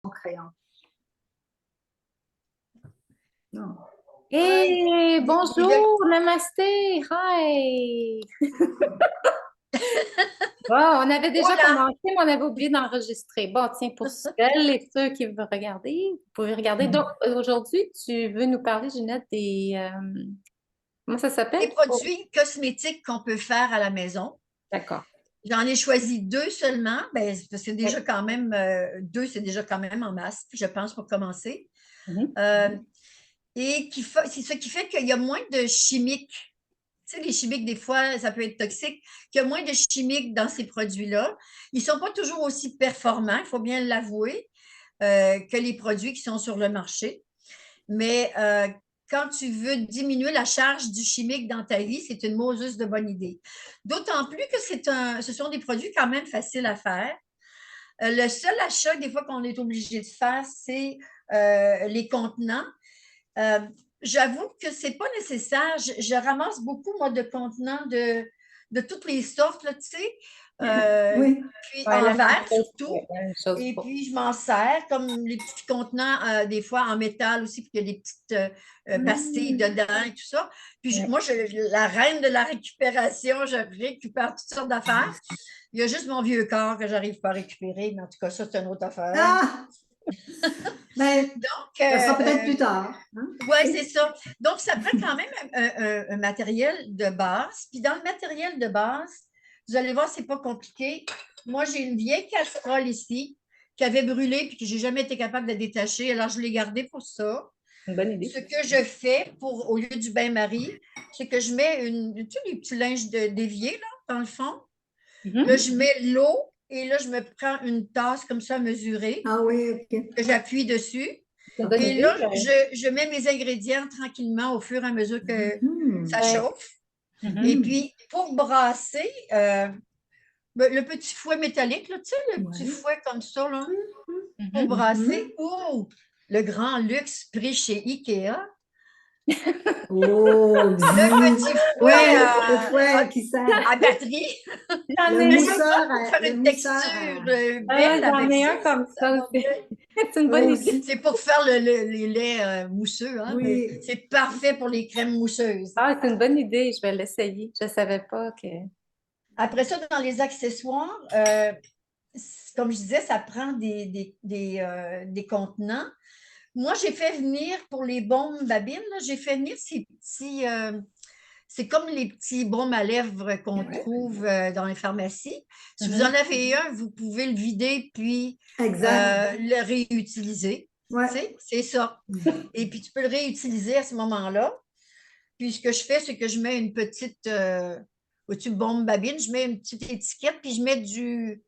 crayon. Non. Hey, bonjour, namasté, hi! Bon, on avait déjà commencé, mais on avait oublié d'enregistrer. Bon, tiens, pour celles et ceux qui veulent regarder, vous pouvez regarder. Donc, aujourd'hui, tu veux nous parler, Ginette, comment ça s'appelle? Des produits cosmétiques qu'on peut faire à la maison. D'accord. J'en ai choisi 2 seulement, c'est déjà quand même, 2, c'est déjà quand même en masse, je pense, pour commencer. Et c'est ce qui fait qu'il y a moins de chimiques. Tu sais, les chimiques, des fois, ça peut être toxique. Qu'il y a moins de chimiques dans ces produits-là. Ils ne sont pas toujours aussi performants, il faut bien l'avouer, que les produits qui sont sur le marché. Mais quand tu veux diminuer la charge du chimique dans ta vie, c'est une Moses de bonne idée. D'autant plus que ce sont des produits quand même faciles à faire. Le seul achat, des fois, qu'on est obligé de faire, c'est les contenants. J'avoue que ce n'est pas nécessaire. Je ramasse beaucoup, moi, de contenants de toutes les sortes, là, tu sais. Oui. Puis Ouais, en verre, surtout. Et puis, je m'en sers comme les petits contenants, des fois en métal aussi, puis il y a des petites pastilles dedans et tout ça. Puis, moi, la reine de la récupération, je récupère toutes sortes d'affaires. Il y a juste mon vieux corps que j'arrive pas à récupérer, mais en tout cas, ça, c'est une autre affaire. Ah! Mais Donc, ça sera peut-être plus tard. Hein? Oui, c'est ça. Donc, ça prend quand même un matériel de base. Puis dans le matériel de base, vous allez voir, c'est pas compliqué. Moi, j'ai une vieille casserole ici qui avait brûlé puis que j'ai jamais été capable de détacher. Alors, je l'ai gardée pour ça. Une bonne idée. Ce que je fais au lieu du bain-marie, c'est que je mets tu sais, les petits linges d'évier, là, dans le fond. Là, je mets l'eau et là, je me prends une tasse comme ça mesurée Ah oui, OK. que j'appuie dessus. Et là, je mets mes ingrédients tranquillement au fur et à mesure que ça chauffe. Et puis, pour brasser, le petit fouet métallique, là, tu sais, le petit fouet comme ça, là, pour brasser, ou le grand luxe pris chez Ikea. Oh, le petit fouet, le fouet qui sert. à batterie. J'en ai mousseur, pour faire une texture belle j'en ai un avec comme ça aussi. C'est une Moi bonne aussi. idée. C'est pour faire les laits mousseux, hein, mais Oui. c'est parfait pour les crèmes mousseuses. Ah, c'est une bonne idée. Je vais l'essayer. Je ne savais pas que. Après ça, dans les accessoires, comme je disais, ça prend des contenants. Moi, j'ai fait venir pour les baumes babines, j'ai fait venir ces petits. C'est comme les petits baumes à lèvres qu'on trouve dans les pharmacies. Si vous en avez un, vous pouvez le vider puis le réutiliser. Ouais. C'est ça. Et puis, tu peux le réutiliser à ce moment-là. Puis, ce que je fais, c'est que je mets une petite au-dessus bombe babine, je mets une petite étiquette, puis je mets du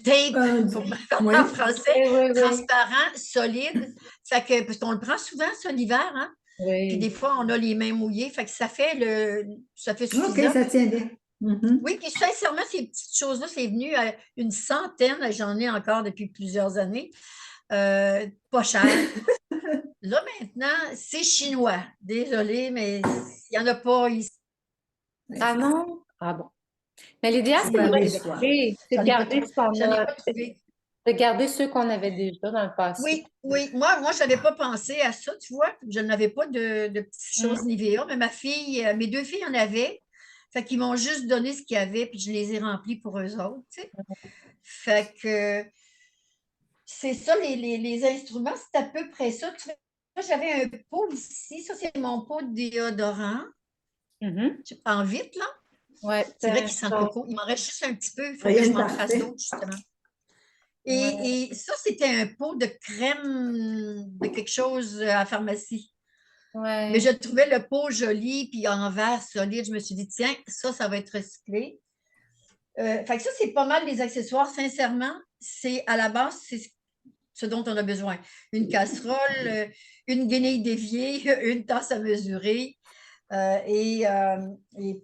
tape, pour parler en français, transparent, solide. Fait que, parce qu'on le prend souvent, ça, l'hiver, hein? Puis des fois, on a les mains mouillées. Fait que ça fait suffisant. OK, ça tient bien. Oui, puis sincèrement, ces petites choses-là, c'est venu à une centaine. J'en ai encore depuis plusieurs années. Pas cher. Là, maintenant, c'est chinois. Désolée, mais il n'y en a pas ici. Ah non? Ah bon. Mais l'idéal, c'est de garder ce qu'on a. De garder ceux qu'on avait déjà dans le passé. Oui, oui. Moi, je n'avais pas pensé à ça, tu vois. Je n'avais pas de petites choses Nivea, mais mes 2 filles en avaient. Fait qu'ils m'ont juste donné ce qu'il y avait, puis je les ai remplis pour eux autres, tu sais. Fait que c'est ça, les instruments, c'est à peu près ça. Tu vois, j'avais un pot ici. Ça, c'est mon pot de déodorant. En vite, là. Ouais, c'est vrai qu'il sent le coco. Il m'en reste juste un petit peu. Il faut que je m'en fasse d'autres, justement. Et ça, c'était un pot de crème de quelque chose à la pharmacie. Ouais. Mais je trouvais le pot joli, puis en verre solide. Je me suis dit, tiens, ça va être recyclé. Fait que ça, c'est pas mal les accessoires. Sincèrement, c'est à la base, c'est ce dont on a besoin. Une casserole, une guenille d'évier, une tasse à mesurer et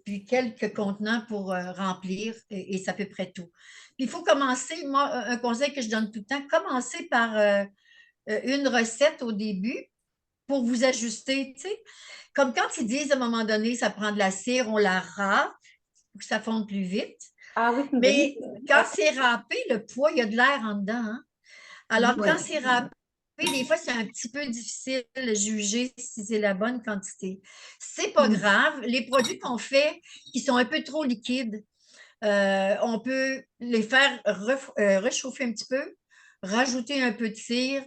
puis quelques contenants pour remplir et c'est à peu près tout. Puis il faut commencer, moi, un conseil que je donne tout le temps, commencer par une recette au début pour vous ajuster, tu sais. Comme quand ils disent à un moment donné, ça prend de la cire, on la râpe pour que ça fonde plus vite. Ah oui, Mais quand c'est râpé, le poids, il y a de l'air en dedans, hein? Alors, Ouais. quand c'est râpé, des fois, c'est un petit peu difficile de juger si c'est la bonne quantité. C'est pas Mm. grave. Les produits qu'on fait qui sont un peu trop liquides, on peut les faire réchauffer un petit peu, rajouter un peu de cire.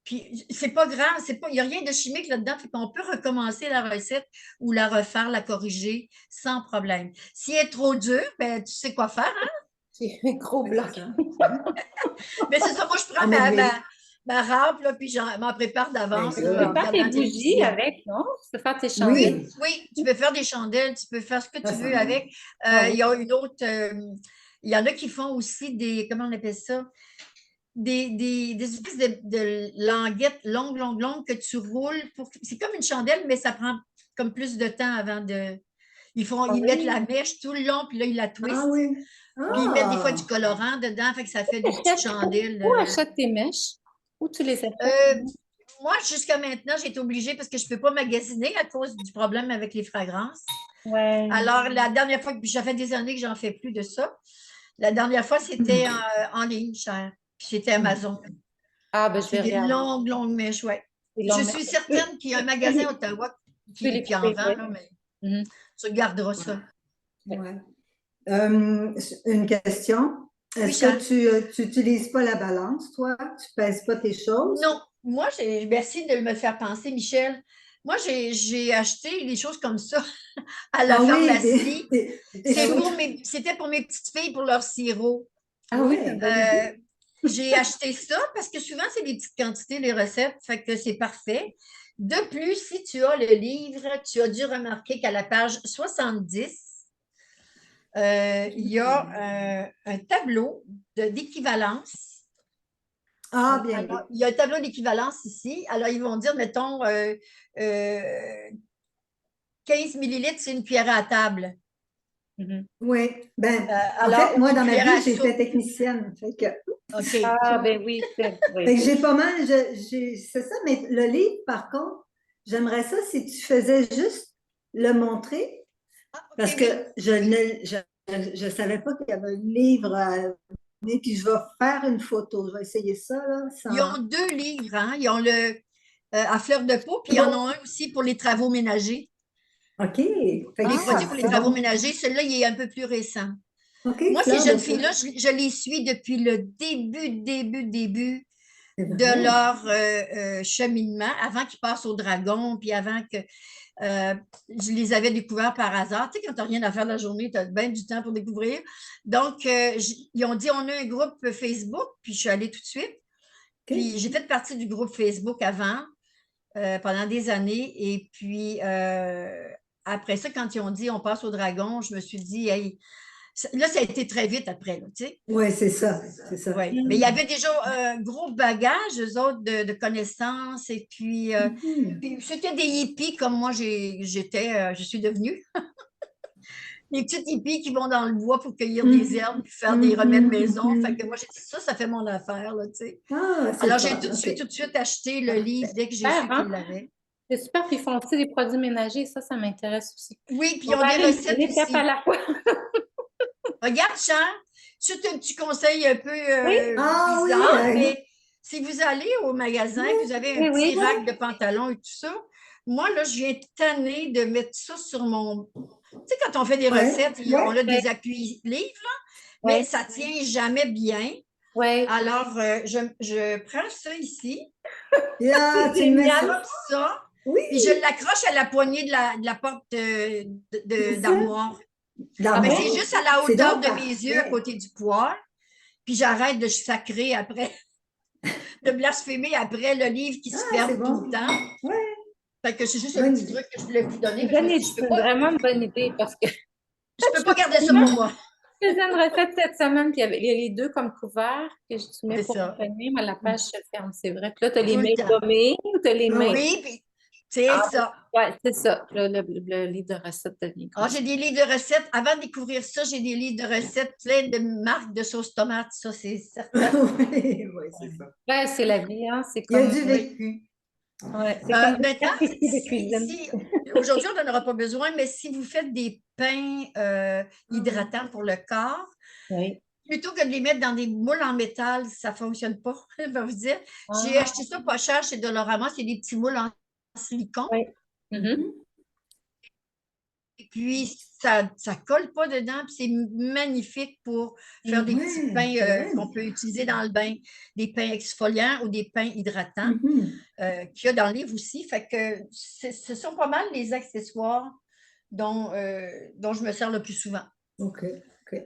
Puis, c'est pas grave, il n'y a rien de chimique là-dedans. Fait qu'on peut recommencer la recette ou la refaire, la corriger sans problème. Si elle est trop dure, ben, tu sais quoi faire, hein? J'ai un gros Ouais, bloc. c'est ça. Mais c'est ça, moi, je prends Améliorer. ma râpe, là, puis je m'en prépare Ben d'avance Tu là, peux là, en faire tes regardant la bougies télévision. avec, non? Tu peux faire tes chandelles. oui, Oui, tu peux faire des chandelles, tu peux faire ce que ça tu veux sent bon. avec. Ah Il oui. y a une autre, il y en a qui font aussi des, comment on appelle ça? Des espèces de languettes longues, longues, longues que tu roules. C'est comme une chandelle, mais ça prend comme plus de temps avant de. Ah Ils mettent la oui. mèche tout le long, puis là, ils la Ah twistent. oui. Puis ils mettent des fois du Ah, colorant dedans, fait que ça fait des petites Achètes chandelles. où achètes tes mèches? Où tu les achètes? Euh, Moi, jusqu'à maintenant, j'ai été obligée parce que je ne peux pas magasiner à cause du problème avec les fragrances. Ouais. Alors, la dernière fois, puis ça fait des années que j'en fais plus de ça. La dernière fois, c'était en ligne, cher. Puis c'était Amazon. Ah, ben je C'est vais des regarder. longues, longues mèches, ouais. C'est Je long, mais suis tu certaine qu'il y a un peux magasin à Ottawa tu peux les qui en couper, vend, ouais. là, mais Mhm. tu regarderas ça. ouais. Euh, une question. Oui, Est-ce cher. que tu n'utilises pas la balance, toi? Tu pèses pas tes choses? Non, moi, merci de me faire penser, Michel. Moi, j'ai acheté des choses comme ça à la Ah oui, pharmacie. des choses. C'était pour mes petites filles pour leur sirop. Ah oui, c'est une Ouais. bonne idée. J'ai acheté ça parce que souvent, c'est des petites quantités, les recettes, fait que c'est parfait. De plus, si tu as le livre, tu as dû remarquer qu'à la page 70, il y a un tableau d'équivalence. Ah, bien Alors, oui. il y a un tableau d'équivalence ici. Alors, ils vont dire, mettons, euh, 15 millilitres, c'est une cuillère à table. Mhm. Oui. Ben, en fait, Alors, ou moi, une dans ma cuillère à vie, soupe. j'étais technicienne. OK. Ah, ben oui, Fait oui. que j'ai pas mal, c'est ça, mais le livre, par contre, j'aimerais ça si tu faisais juste le montrer, Ah, parce OK, que oui. je savais pas qu'il y avait un livre puis je vais faire une photo. Je vais essayer ça, là, Ils sans... ont deux livres, hein? Ils ont le à fleur de peau, puis ils en ont un aussi pour les travaux ménagers. OK. Fait que Les produits ça, pour les c'est travaux bon. ménagers, celui-là, il est un peu plus récent. OK, Moi, ces fleur de jeunes peau. filles-là, je les suis depuis le début C'est de vrai. leur cheminement, avant qu'ils passent au dragon, puis avant que je les avais découverts par hasard. Tu sais, quand tu n'as rien à faire la journée, tu as bien du temps pour découvrir. Donc, ils ont dit, on a un groupe Facebook, puis je suis allée tout de suite. OK. Puis, j'ai fait partie du groupe Facebook avant, pendant des années. Et puis, après ça, quand ils ont dit, on passe au dragon, je me suis dit, hey, là, ça a été très vite après, là, tu sais. Oui, c'est ça. C'est ça. Oui, mais il y avait déjà un gros bagage, eux autres, de connaissances. Et puis, Mhm. puis c'était des hippies comme moi, je suis devenue. Des petites hippies qui vont dans le bois pour cueillir des Mhm. herbes puis faire des remèdes Mhm. maison. Fait Mhm. que moi, j'ai dit ça fait mon affaire, là, tu sais. Ah, c'est le Alors, j'ai fun. OK. tout de suite acheté le livre Parfait. dès que j'ai Super, su hein? qu'ils l'avaient. C'est super, puis ils font aussi des produits ménagers, ça m'intéresse aussi. Oui, puis ils On ont va des aller recettes une étape à aussi. la fois. Regarde, Charles, c'est un petit conseil un peu Oui, Ah oui, bizarre, mais si vous allez au magasin, vous avez un oui, petit oui. rack de pantalons et tout ça, moi, là, je viens tanner de mettre ça sur mon. Tu sais, quand on fait des ouais, recettes, on ouais, a des appuis-livres, là, mais Oui, ça ne tient jamais bien. oui. Alors, je prends ça ici, là, C'est tu me mets génial. ça. comme ça, Oui, puis je l'accroche à la poignée de la porte c'est ça. d'armoire. Ah, ben, L'armoire. c'est juste à la C'est hauteur donc de mes yeux, à parfait. côté du poêle. Puis j'arrête de sacrer après, de blasphémer après le livre qui se Ah, c'est ferme tout le bon. temps. Ouais, Fait que c'est juste un bonne petit idée. truc que je voulais vous donner, C'est mais je me suis dit, c'est vraiment une bonne idée parce que je peux pas garder ça pour moi. je faisais une recette cette semaine, puis il y a les deux comme couverts que tu mets C'est pour ça. retenir, mais la page se ferme, c'est vrai. Puis là, tu as les Tout le mains temps. gommées ou tu as les mains. Ah, Oui, puis c'est Ah, ça. ouais, c'est ça. Là, le livre de recettes devient Ah, comme ça. j'ai des livres de recettes. Avant de découvrir ça, j'ai des livres de recettes plein de marques de sauce tomate, ça, c'est certain. oui, oui, c'est ça. Ouais, c'est la vie, hein. C'est Il y a comme, du Oui. vécu. ouais, c'est comme Maintenant, chaque outil de cuisine. aujourd'hui, on n'en aura pas besoin, mais si vous faites des pains hydratants pour le corps, Oui. plutôt que de les mettre dans des moules en métal, ça ne fonctionne pas, je vais vous dire. J'ai Ah, acheté ça pas cher chez Dolorama, c'est des petits moules en silicone. oui. Mhm. Mhm. Et puis, ça ne colle pas dedans, puis c'est magnifique pour faire des petits Ouais, pains c'est vrai. qu'on peut utiliser dans le bain, des pains exfoliants ou des pains hydratants, Mhm. qu'il y a dans le livre aussi. Fait que ce sont pas mal les accessoires dont je me sers le plus souvent. OK, OK.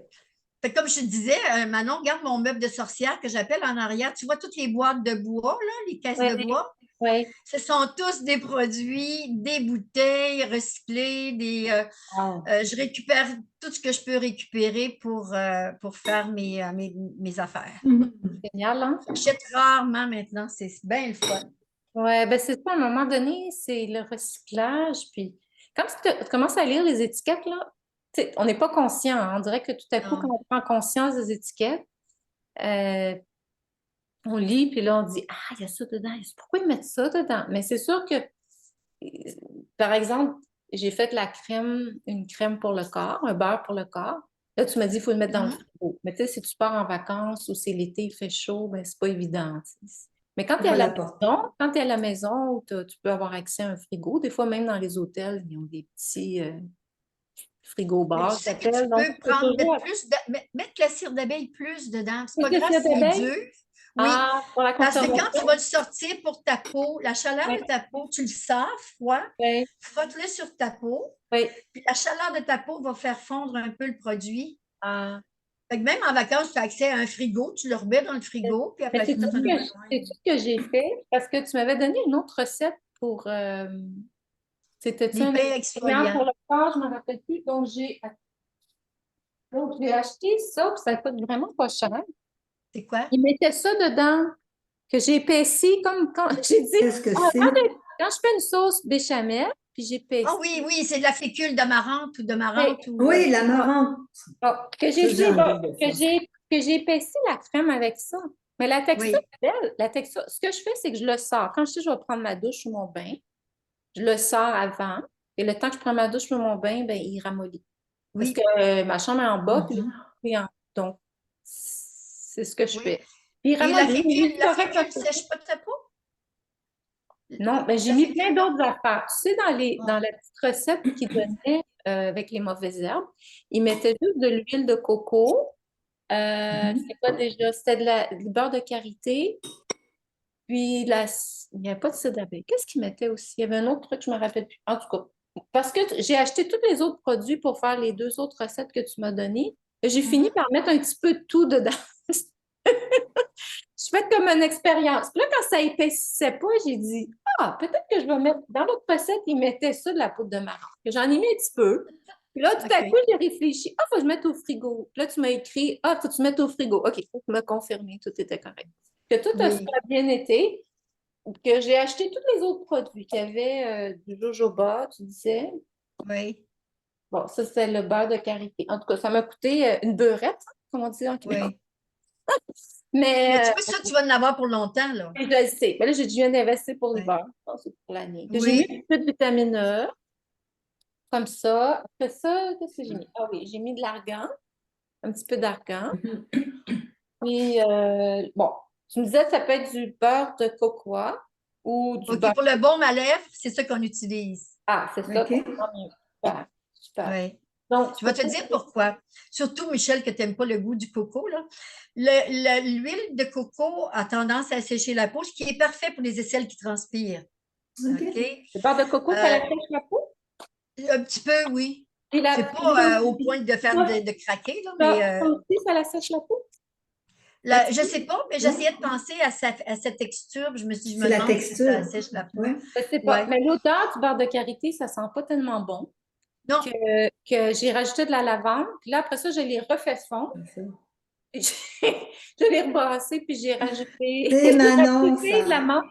Fait que comme je te disais, Manon, regarde mon meuble de sorcière que j'appelle en arrière. Tu vois toutes les boîtes de bois, là, les caisses Oui, de bois? oui. Ce sont tous des produits, des bouteilles recyclées, Wow. je récupère tout ce que je peux récupérer pour faire mes affaires. Mhm. Génial, hein? J'achète rarement maintenant, c'est bien le fun. Ouais, ben c'est ça, à un moment donné, c'est le recyclage. Puis quand tu commences à lire les étiquettes, là, tu sais, on n'est pas conscient, hein. On dirait que tout à coup, quand Non. on prend conscience des étiquettes, euh, on lit, puis là, on dit, ah, il y a ça dedans. Pourquoi ils mettent ça dedans? Mais c'est sûr que, par exemple, j'ai fait une crème pour le corps, un beurre pour le corps. Là, tu m'as dit, il faut le mettre dans le Mhm. frigo. Mais tu sais, si tu pars en vacances ou c'est l'été, il fait chaud, ben c'est pas évident, tu sais. Mais quand On tu es à va la l'apporter. maison, quand tu à la maison où tu peux avoir accès à un frigo, des fois même dans les hôtels, ils ont des petits frigos Mais tu bars, sais que tu j'appelle. Donc, peux tu peux toujours mettre la cire d'abeille plus dedans. C'est plus pas de grave cire s'il est d'abeille. dur. Oui, Ah, pour la parce que quand tu conservation. vas le sortir pour ta peau, la chaleur Oui, de ta peau, tu le sors froid, oui, frotte-le sur ta peau, oui. puis la chaleur de ta peau va faire fondre un peu le produit. Ah. Fait que même en vacances, tu as accès à un frigo, tu le remets dans le frigo, puis Mais après ça, c'est-tu tu en as besoin. sais-tu ce que j'ai fait? Parce que tu m'avais donné une autre recette pour... c'était-tu Des un pains expériment pour exfoliants. le corps? Je ne me rappelle plus. Donc, j'ai acheté ça, puis ça coûte vraiment pas cher. C'est quoi? Ils mettaient ça dedans, que j'ai épaissi, comme quand j'ai dit, Qu'est-ce que ah, c'est? quand je fais une sauce béchamel, puis Ah j'épaissis. oui, oui, c'est de la fécule d'amarante ou de Oui, marante ou. Oui, ah, l'amarante. que Ça, j'ai j'ai fait, envie de ça. que j'ai épaissi la crème avec ça. Mais la texture Oui, est belle. La texture, ce que je fais, c'est que je le sors. Quand je sais que je vais prendre ma douche ou mon bain, je le sors avant. Et le temps que je prends ma douche ou mon bain, ben, il ramollit. Parce que oui, ma chambre est en bas, puis Mhm. il est en haut. Donc, c'est ce que je oui. fais. Puis il Et ramollit. Il est la correct un fécule peu. sèche pas ta peau? Non, ben, j'ai La mis plein fécule, non? d'autres affaires. Tu sais, dans Ah. la petite recette qu'ils donnaient avec les mauvaises herbes, ils mettaient juste de l'huile de coco. Mhm. C'est quoi déjà? C'était du beurre de karité. Puis, il n'y avait pas de cidre d'abeille. Qu'est-ce qu'ils mettaient aussi? Il y avait un autre truc, je ne me rappelle plus. En tout cas, parce que j'ai acheté tous les autres produits pour faire les deux autres recettes que tu m'as données. Et j'ai fini Mhm. par mettre un petit peu de tout dedans. Je fais comme une expérience. Puis là, quand ça épaississait pas, j'ai dit, ah, peut-être que je vais mettre. Dans l'autre recette, ils mettaient ça de la poudre de marron. J'en ai mis un petit peu. Puis là, tout à coup, OK. j'ai réfléchi. Ah, faut que je mette au frigo. Puis là, tu m'as écrit, ah, faut que tu mettes au frigo. OK, faut que tu me confirmer, tout était correct. Que tout a Oui, super bien été, que j'ai acheté tous les autres produits, qu'il y avait du jojoba, tu disais. oui, Bon, ça, c'est le beurre de karité. En tout cas, ça m'a coûté une beurette, comme on dit en Québec. oui. Mais Mais tu vois, ça, tu vas en avoir pour longtemps, là. je le sais. Mais là, j'ai dû investir pour Oui. l'hiver. Je pense que c'est pour l'année. Que j'ai mis un Oui. peu de vitamine E, comme ça. Après ça, qu'est-ce que j'ai mis? Ah oui, j'ai mis de l'argan, un petit peu d'argan. Puis, bon, tu me disais que ça peut être du beurre de cocoa ou du OK, beurre. pour le baume à lèvres, c'est ça qu'on utilise. Ah, c'est ça. OK. Tant mieux. Super, super. Oui. Donc, Je vais te dire pourquoi. Surtout, Michel, que tu n'aimes pas le goût du coco, là. L'huile de coco a tendance à sécher la peau, ce qui est parfait pour les aisselles qui transpirent. OK? OK. le beurre de coco, ça la sèche la peau. Un petit peu, oui. Puis C'est pas au point de faire de craquer, là, mais ça aussi, ça la sèche la peau. je ne sais pas, mais Non, j'essayais de penser à sa texture, puis je me suis dit, je c'est me la demande si ça texture. sèche la peau. Ouais. Je sais Oui. pas. Mais l'odeur du beurre de karité, ça sent pas tellement bon Non, que j'ai rajouté de la lavande. Puis là, après ça, je l'ai refait fondre. C'est ça. Puis je l'ai rebrassé, puis j'ai rajouté, C'est j'ai Manon, rajouté de ça. la menthe.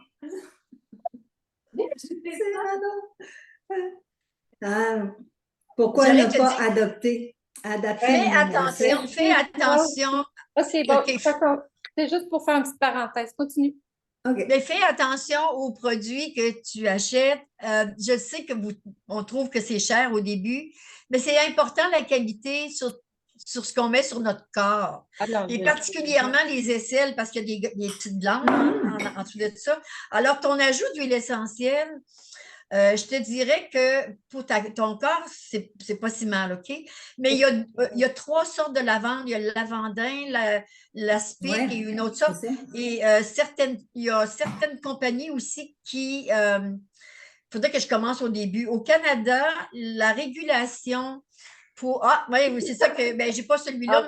J'ai rajouté C'est ça. Manon. Ah, pourquoi j'allais ne te pas dire, adapter fais une attention, recette? fais attention. OK, bon, OK, c'est juste pour faire une petite parenthèse. Continue. OK. mais fais attention aux produits que tu achètes. Je sais que on trouve que c'est cher au début, mais c'est important la qualité, sur ce qu'on met sur notre corps. Alors, Et particulièrement les aisselles, parce qu'il y a des petites glandes en dessous de ça. Alors, ton ajout d'huile essentielle, je te dirais que pour ton corps, c'est pas si mal, OK? Mais il y a 3 sortes de lavande. Il y a le lavandin, l'aspic et une autre sorte. Et il y a certaines compagnies aussi qui... il faudrait que je commence au début. Au Canada, la régulation pour... Ah, oui, c'est ça que... Ben, j'ai pas celui-là,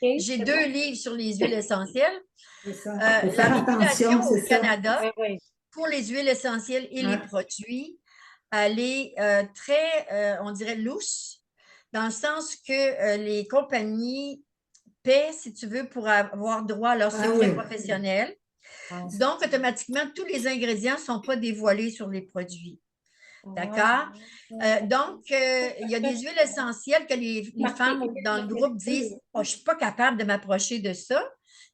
mais j'ai 2 livres sur les huiles essentielles. C'est ça. La régulation au Canada oui. pour les huiles essentielles et les produits, elle est très, on dirait, lousse, dans le sens que les compagnies paient, si tu veux, pour avoir droit à leur secret professionnel. Donc, automatiquement, tous les ingrédients ne sont pas dévoilés sur les produits. D'accord? Donc, il y a des huiles essentielles que les femmes dans le groupe disent « Oh, je ne suis pas capable de m'approcher de ça. »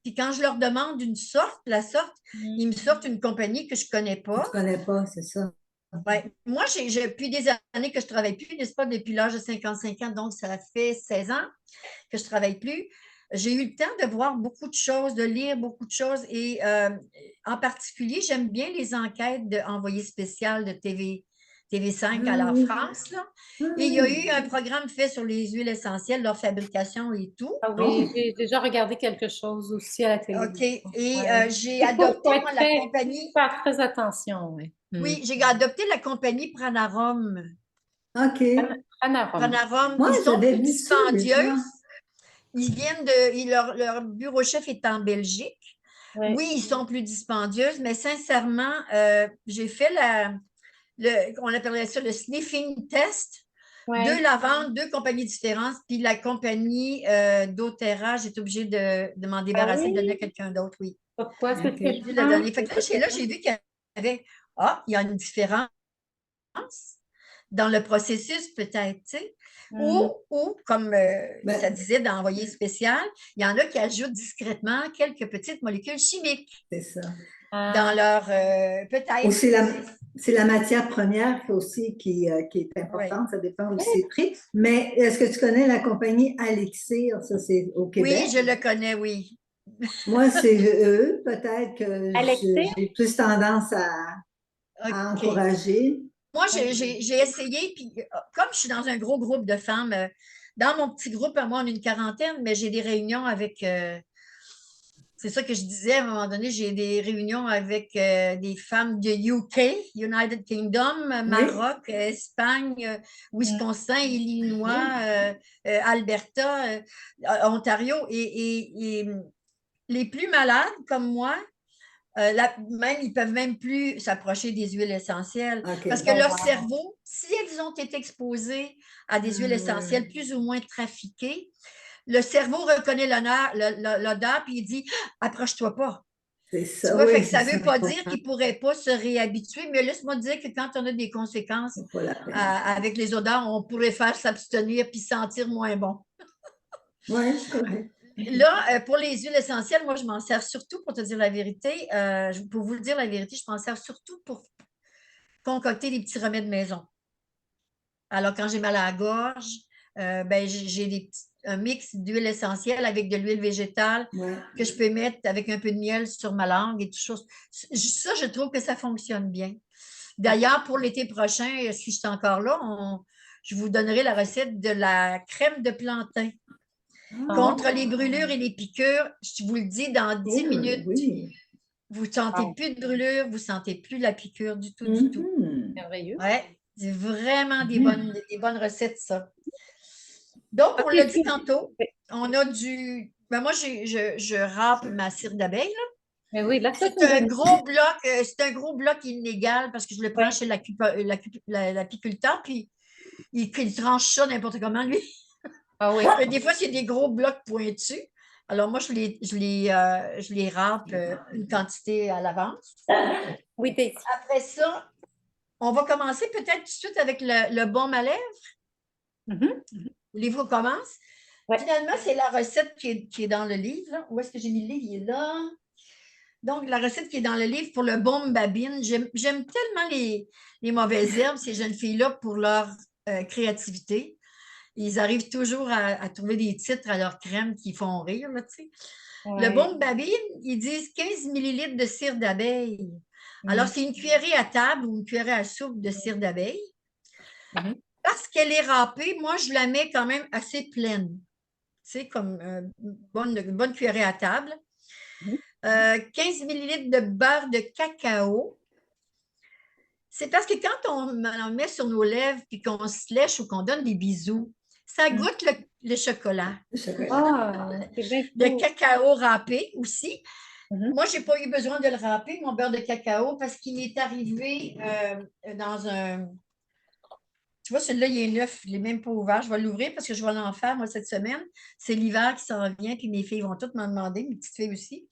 Puis quand je leur demande la sorte, ils me sortent une compagnie que je ne connais pas. Tu ne connais pas, c'est ça. Ouais. Moi, depuis des années que je ne travaille plus, n'est-ce pas, depuis l'âge de 55 ans, donc ça fait 16 ans que je ne travaille plus. J'ai eu le temps de voir beaucoup de choses, de lire beaucoup de choses et en particulier, j'aime bien les enquêtes d'envoyés spécial de TV5 à la France. Là. Et il y a eu un programme fait sur les huiles essentielles, leur fabrication et tout. Ah oui, j'ai déjà regardé quelque chose aussi à la télévision. OK. Et j'ai adopté moi, la compagnie. Faire très attention, oui. Oui, j'ai adopté la compagnie Pranarum. OK. Pranarum. Moi, ils sont j'avais plus vu ça déjà. dispendieuses. Ils viennent leur bureau chef est en Belgique. Oui, ils sont plus dispendieuses, mais sincèrement, j'ai fait on appellerait ça le sniffing test. 2 lavandes, 2 compagnies différentes, puis la compagnie doTERRA, j'étais obligée de m'en débarrasser, de donner à quelqu'un d'autre, oui. Pourquoi? C'est J'ai dû la donner. Fait que là, j'ai vu qu'il y avait, il y a une différence dans le processus peut-être, tu sais. Ou, comme ça disait dans Envoyé spécial, il y en a qui ajoutent discrètement quelques petites molécules chimiques. C'est ça. Dans leur, peut-être. C'est la matière première aussi qui est importante, ça dépend aussi des prix. Mais est-ce que tu connais la compagnie Alixir? Ça, c'est au Québec. Oui, je le connais, oui. Moi, c'est eux, peut-être que j'ai plus tendance à encourager. Moi, j'ai essayé, puis comme je suis dans un gros groupe de femmes, dans mon petit groupe, moi, on est une quarantaine, mais j'ai des réunions avec, c'est ça que je disais à un moment donné, j'ai des réunions avec des femmes de UK, United Kingdom, Maroc, Espagne, Wisconsin, Illinois, Alberta, Ontario, et les plus malades comme moi, même, ils ne peuvent même plus s'approcher des huiles essentielles. Parce que leur cerveau, si elles ont été exposées à des huiles essentielles plus ou moins trafiquées, le cerveau reconnaît l'odeur puis il dit « approche-toi pas ». C'est ça, tu vois, fait que ça ne veut pas dire qu'ils ne pourraient pas se réhabituer, mais laisse-moi dire que quand on a des conséquences avec les odeurs, on pourrait faire s'abstenir puis sentir moins bon. Oui, c'est correct. Là, pour les huiles essentielles, moi, je m'en sers surtout, pour te dire la vérité, pour vous dire la vérité, je m'en sers surtout pour concocter des petits remèdes maison. Alors, quand j'ai mal à la gorge, j'ai un mix d'huile essentielle avec de l'huile végétale que je peux mettre avec un peu de miel sur ma langue et tout ça. Ça, je trouve que ça fonctionne bien. D'ailleurs, pour l'été prochain, si je suis encore là, je vous donnerai la recette de la crème de plantain. Contre les brûlures et les piqûres, je vous le dis, dans 10 minutes, vous ne sentez plus de brûlure, vous ne sentez plus la piqûre du tout, du tout. Merveilleux. Oui, c'est vraiment des bonnes recettes, ça. Donc, on l'a dit tantôt, on a moi, je râpe ma cire d'abeille. Mais oui, là, c'est un gros bloc illégal parce que je le prends chez l'apiculteur, puis il tranche ça n'importe comment, lui. Ah oui. Des fois, c'est des gros blocs pointus. Alors, moi, je les râpe une quantité à l'avance. Oui, après ça, on va commencer peut-être tout de suite avec le baume à lèvres. Voulez-vous qu'on commence? Finalement, c'est la recette qui est dans le livre. Là. Où est-ce que j'ai mis le livre? Il est là. Donc, la recette qui est dans le livre pour le baume babine. J'aime tellement les mauvaises herbes, ces jeunes filles-là, pour leur créativité. Ils arrivent toujours à trouver des titres à leur crème qui font rire, là, tu sais. Le Ouais. bon babine, ils disent 15 millilitres de cire d'abeille. Alors, Mm. c'est une cuillerée à table ou une cuillerée à soupe de cire d'abeille. Mhm. Parce qu'elle est râpée, moi, je la mets quand même assez pleine. Tu sais, comme une bonne cuillerée à table. Mhm. 15 millilitres de beurre de cacao. C'est parce que quand on en met sur nos lèvres puis qu'on se lèche ou qu'on donne des bisous, ça Mm. goûte le chocolat. Le chocolat. Ah, c'est bien Le cool. cacao râpé aussi. Mhm. Moi, je n'ai pas eu besoin de le râper, mon beurre de cacao, parce qu'il est arrivé dans un. Tu vois, celui-là, il est neuf, il n'est même pas ouvert. Je vais l'ouvrir parce que je vais l'en faire, moi, cette semaine. C'est l'hiver qui s'en vient, puis mes filles vont toutes m'en demander, mes petites filles aussi.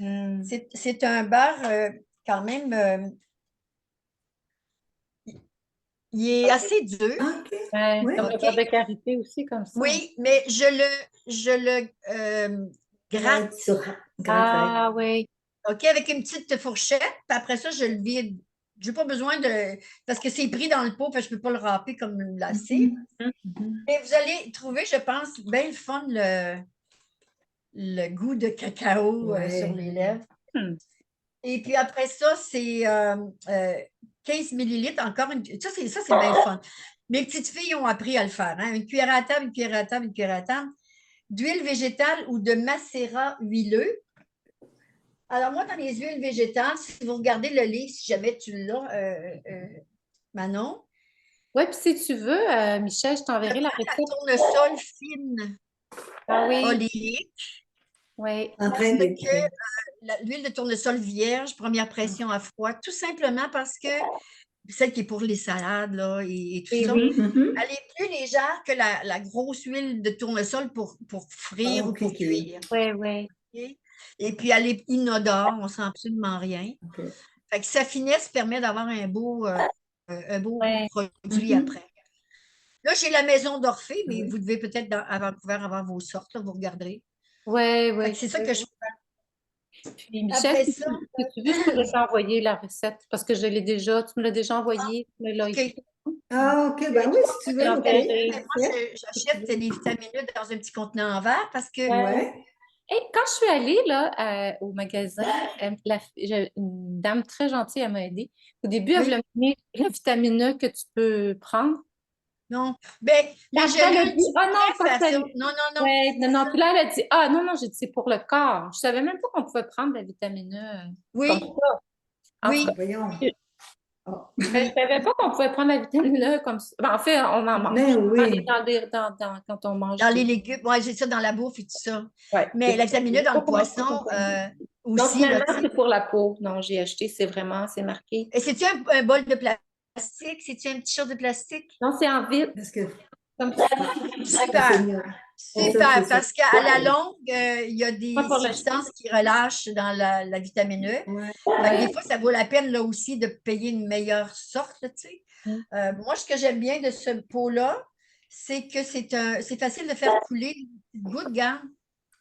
Mm. C'est un beurre quand même, il est assez dur. OK. Ouais, Oui. comme le OK? beurre de karité aussi, comme ça. Oui, mais je le gratte, Gratte Ah, oui. OK, avec une petite fourchette, puis après ça, je le vide. Je n'ai pas besoin de. Parce que c'est pris dans le pot, fait que je ne peux pas le râper comme la cire. Mais vous allez trouver, je pense, bien le fun, le goût de cacao sur Ouais. les lèvres. Hmm. Et puis après ça, c'est 15 millilitres, encore une. Ça, c'est bien le fun. Mes petites filles ont appris à le faire. Hein? Une cuillère à table, une cuillère à table, une cuillère à table d'huile végétale ou de macérat huileux. Alors, moi, dans les huiles végétales, si vous regardez le livre, si jamais tu l'as, Manon, Oui, puis si tu veux, Michel, je je t'enverrai la prends la recette. tournesol fine Ah oui, oléique oui. En train avec d'écrire. l'huile de tournesol vierge, première pression à froid, tout simplement parce que celle qui est pour les salades là, et tout Oui, ça, oui. elle est plus légère que la grosse huile de tournesol pour frire ou OK, pour OK. cuire. Oui, oui. OK? Et puis, elle est inodore, on ne sent absolument rien. OK. Fait que sa finesse permet d'avoir un beau Ouais. produit Mhm. après. Là, j'ai la maison d'Orphée, mais vous devez peut-être à Vancouver avoir vos sortes, là, vous regarderez. Oui, Fait que oui. c'est ça que je fais. Puis Michel, Après si ça, tu veux, je pourrais t'envoyer la recette parce que je l'ai déjà, tu me l'as déjà envoyé, tu me l'as OK. écrit. Ah, OK. Ben oui, si tu Je veux. OK. t'enverrai. Mais moi, Parfait. j'achète les vitamineux dans un petit contenant en verre parce que. Ouais. Ouais. Et quand je suis allée là, au magasin, une dame très gentille, elle m'a aidée. Au début, elle Oui, voulait me donner le vitamine E que tu peux prendre. non. Ben, Puis les après, elle a gélules, dit, tu ah non, pourrais pas faire ça. celle. Non, non, non. Ouais, non, non. Puis là, elle a dit, ah non, non, j'ai dit, c'est pour le corps. Je savais même pas qu'on pouvait prendre la vitamine E comme Oui, ça. En tout oui, cas, Voyons. je Ah. je savais pas qu'on pouvait prendre la vitamine E comme ça. Ben, en fait, on en mange. Mais oui. Quand on mange dans les des. légumes. Oui, j'ai ça dans la bouffe et tout ça. Ouais. Mais Je la vitamine E sais dans pas le comment ça poisson fonctionne. Donc, aussi, là, finalement, tu sais. c'est pour la peau. Non, j'ai acheté, c'est marqué. Et c'est-tu un bol de plastique? C'est-tu une petite chose de plastique? Non, c'est en vide, Parce que comme ça. c'est Super, mieux. C'est ça, c'est super, ça. parce qu'à la longue, il y a Pas des pour l'acheter. substances qui relâchent dans la vitamine E. Ouais. Fait que Ouais. des fois, ça vaut la peine là aussi de payer une meilleure sorte, là, tu sais. Mm. Moi, ce que j'aime bien de ce pot-là, c'est que c'est facile de faire couler une petite goutte, garde.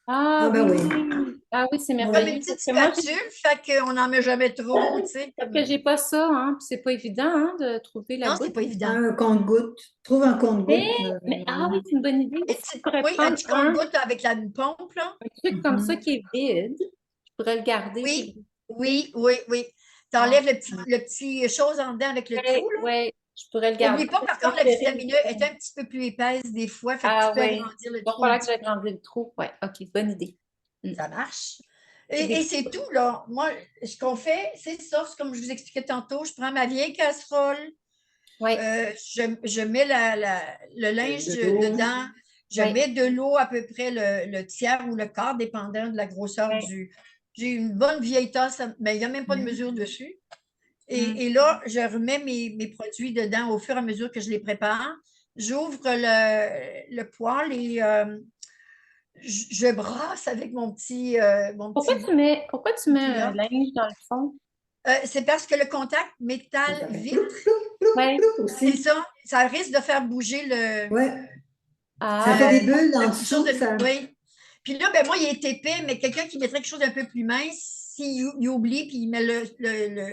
Ah Ah, ben oui. oui. Ah oui, c'est Comme merveilleux. une petite spatule, fait qu'on n'en met jamais trop, tu sais. Parce que j'ai pas ça, hein. Puis c'est pas évident, hein, de trouver la Non, c'est goutte. pas évident. Un compte-goutte. Trouve un Mais, compte-goutte. ah oui, c'est une bonne idée. Et Aussi, je pourrais oui, un prendre petit compte-goutte avec la pompe, là. un truc comme ça Mhm. qui est vide. Je pourrais le garder. Puis Oui, le oui, oui, oui. Tu ah, enlèves le petit chose en dedans avec le trou, ouais, là. ouais, je pourrais le garder. N'oublie pas, par contre, la Transférer le vitamine E est vitamine. un petit peu plus épaisse des fois, fait que tu Ah peux oui. agrandir le Il va trou un falloir que petit peu. j'agrandisse le trou. Ouais, OK, bonne idée. Mm. Ça marche. C'est Et des- c'est tout, là. Moi, ce qu'on fait, c'est ça. C'est comme je vous expliquais tantôt, je prends ma vieille casserole, Ouais, je mets le linge De l'eau. dedans, je ouais, mets de l'eau à peu près le tiers ou le quart, dépendant de la grosseur ouais. du. J'ai une bonne vieille tasse, mais il n'y a même pas de Ouais. mesure dessus. Mm. Et là, je remets mes produits dedans au fur et à mesure que je les prépare. J'ouvre le poêle et je brasse avec Pourquoi tu mets un cuillère. linge dans le fond? C'est parce que le contact Ça fait ploup, métal-vitre, ploup, ploup, Ouais. ploup c'est aussi. ça risque de faire bouger Ouais. Ça fait Ah, des bulles le en petit chose dessous. de. Ça... Oui. Puis là, ben moi, il est épais, mais quelqu'un qui mettrait quelque chose d'un peu plus mince, s'il oublie puis il met le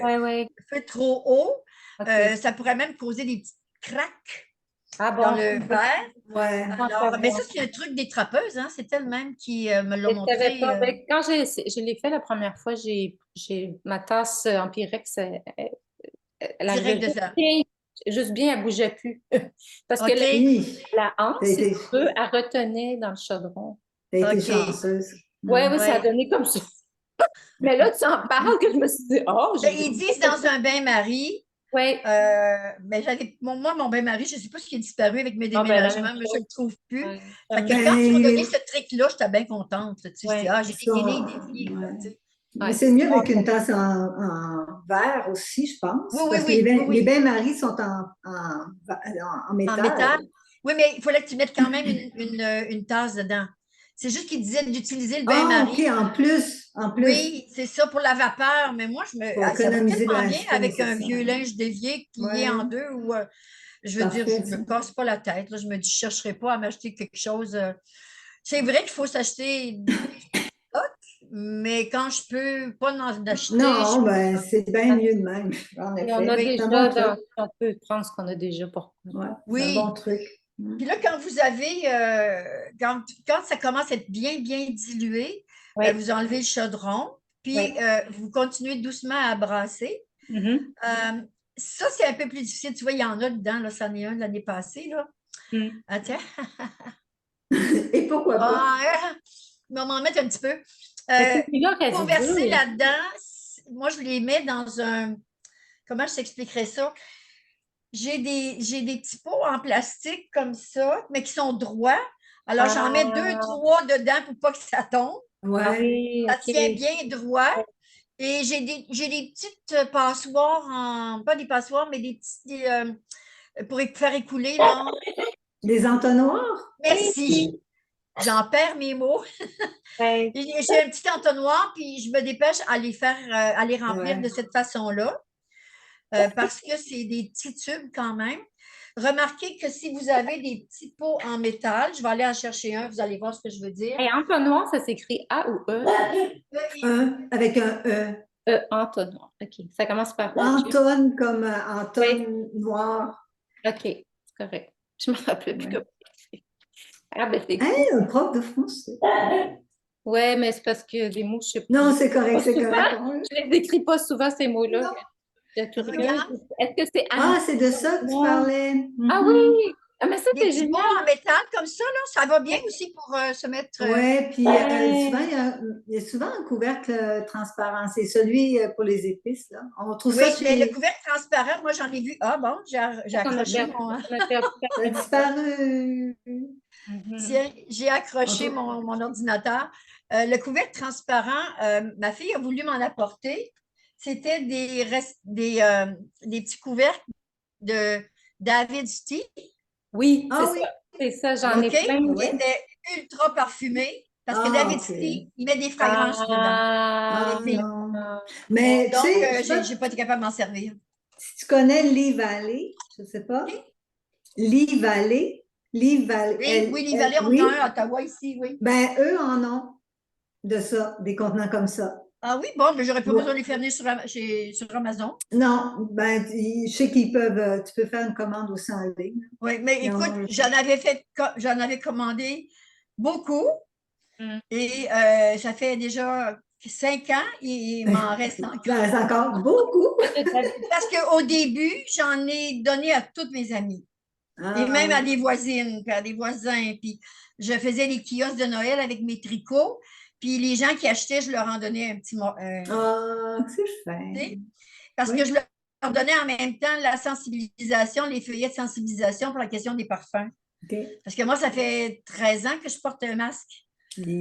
ouais, ouais. feu trop haut, OK. ça pourrait même causer des petites craques. Ah dans bon? le verre. Ouais. Alors, mais ça, c'est un truc des trappeuses, hein? C'est elle-même qui me l'a Je savais montré. pas. Ben, quand je l'ai fait la première fois, ma tasse en Pyrex, elle arrivait Direct de ça. juste bien, elle bougeait plus. Parce que OK, Hi, la t'as hanse, si été, tu veux, elle retenait dans le chaudron. t'as été OK. chanceuse. Ouais, oui, ça a Ouais. donné comme ça. Mais là, tu en parles que je me suis dit, oh, Ben, ils disent dans un bain-marie. Oui. Ben, moi, mon bain-marie, je ne sais pas ce qui est disparu avec mes Ah, ben, la même déménagements, mais je ne le chose. trouve plus. Ouais. Fait que Comme- quand ils m'ont donné Ben, ce trick-là, j'étais bien contente. Tu sais, je dis, Ouais. ah, j'ai ils dégainé sont, et défié, là, ouais. tu sais. Mais Ouais. c'est mieux avec une tasse en verre aussi, je Oui, pense, oui, parce que oui, oui, les oui. bains-maries sont en En métal. métal. Oui, mais il fallait que tu mettes quand même une tasse dedans. C'est juste qu'ils disaient d'utiliser le Ah, OK, bain-marie. en plus, Oui, c'est ça pour la vapeur, mais moi, pour ça va économiser, tellement ben, bien c'est pas avec un nécessaire. vieux linge dévié plié en Ouais, deux ou je veux dire, je parfait, ne ça. me casse pas la tête. Là. Je me dis, je ne chercherai pas à m'acheter quelque chose. C'est vrai qu'il faut s'acheter du stock, mais quand je peux pas en acheter, je Non, fais ben, ça. c'est bien mieux de même, en Et on effet. a Oui, C'est un bon déjà, truc. on peut prendre ce qu'on a déjà pour. Ouais, c'est un bon oui. truc. Puis là, quand vous avez, quand ça commence à être bien, bien dilué, ben, Oui, vous enlevez le chaudron, puis oui. vous continuez doucement à brasser. Mhm. Euh, Ça, c'est un peu plus difficile. Tu vois, il y en a dedans, là, c'en est un de l'année passée, là. Mm. Ah, tiens. Et pourquoi pas? Ah, mais on va en mettre un petit peu. Mais celui-là Pour reste verser dur. là-dedans, moi, je les mets dans un. Comment je t'expliquerais ça? J'ai des petits pots en plastique comme ça, mais qui sont droits. Alors, j'en mets deux, Ah, trois dedans pour pas que ça tombe. ah Ouais. oui, Ça tient OK. bien droit. Et j'ai des petites passoires pas des passoires, mais des petits, pour faire écouler, là. Les entonnoirs? Merci. Oui. J'en perds mes mots. Ouais. J'ai un petit entonnoir, puis je me dépêche à les remplir de Ouais. cette façon-là, parce que c'est des petits tubes quand même. Remarquez que si vous avez des petits pots en métal, je vais aller en chercher un, vous allez voir ce que je veux dire. Et entonnoir, ça s'écrit A ou E? Avec un E. Entonnoir. OK. Ça commence par O. Anton comme Oui. Anton noir. OK. C'est correct. Je me rappelle plus Ouais. comment c'est. Ah, ben, c'est Hein, cool. un prof de français. Ouais, mais c'est parce que des mots, je sais Non, pas. c'est correct, c'est Souvent, correct. je les écris pas souvent, ces mots-là. Non. Je suis curieuse. Regarde, Est-ce que c'est Ah, c'est de ça que tu entonnoir? parlais. Ah Mhm. oui! Ah, mais ça, des c'est petits pots génial. en métal comme ça, là, ça va bien aussi pour se mettre. Ouais, puis souvent, Ouais. il y a souvent un couvercle transparent. C'est celui pour les épices, là. On trouve Oui, ça mais le chez. couvercle transparent, moi, j'en ai vu. Ah bon, j'ai On a accroché perdu, mon. on a perdu Ça a Catherine. disparu. Mhm. Tiens, j'ai accroché Entre- mon ordinateur. Le couvercle transparent, ma fille a voulu m'en apporter. C'était des petits couvercles de David Stee, Oui, c'est Ah ça. oui, C'est ça, j'en ai OK? plein. Qui oui. étaient ultra parfumés. Parce que Ah, David OK. Stee, il met des fragrances dedans. Ah, Ah Et puis, non. ah. Mais tu donc, sais, je sais j'ai pas j'ai pas été capable de m'en servir. si tu connais Lee Valley, je sais pas. OK? Lee Valley, Lee Valley, Oui, oui, les Vallées, on en a un oui, à Ottawa ici, oui. ben eux en ont de ça, des contenants comme ça. Ah oui, bon, mais j'aurais pas Ouais. besoin de les faire venir sur Amazon. Non, ben je sais qu'ils peuvent, tu peux faire une commande aussi en ligne. Oui, mais écoute, Non, j'en avais commandé beaucoup Mm. et ça fait déjà 5 ans et il m'en reste encore. ben, c'est encore beaucoup. Parce qu'au début, j'en ai donné à toutes mes amies et Ah même à oui. des voisines, puis à des voisins. Puis je faisais les kiosques de Noël avec mes tricots. Puis les gens qui achetaient, je leur en donnais un petit mot. Ah, c'est fin. Tu sais, parce que Oui. je leur donnais en même temps la sensibilisation, les feuillets de sensibilisation pour la question des parfums. OK. Parce que moi, ça fait 13 ans que je porte un masque. Les-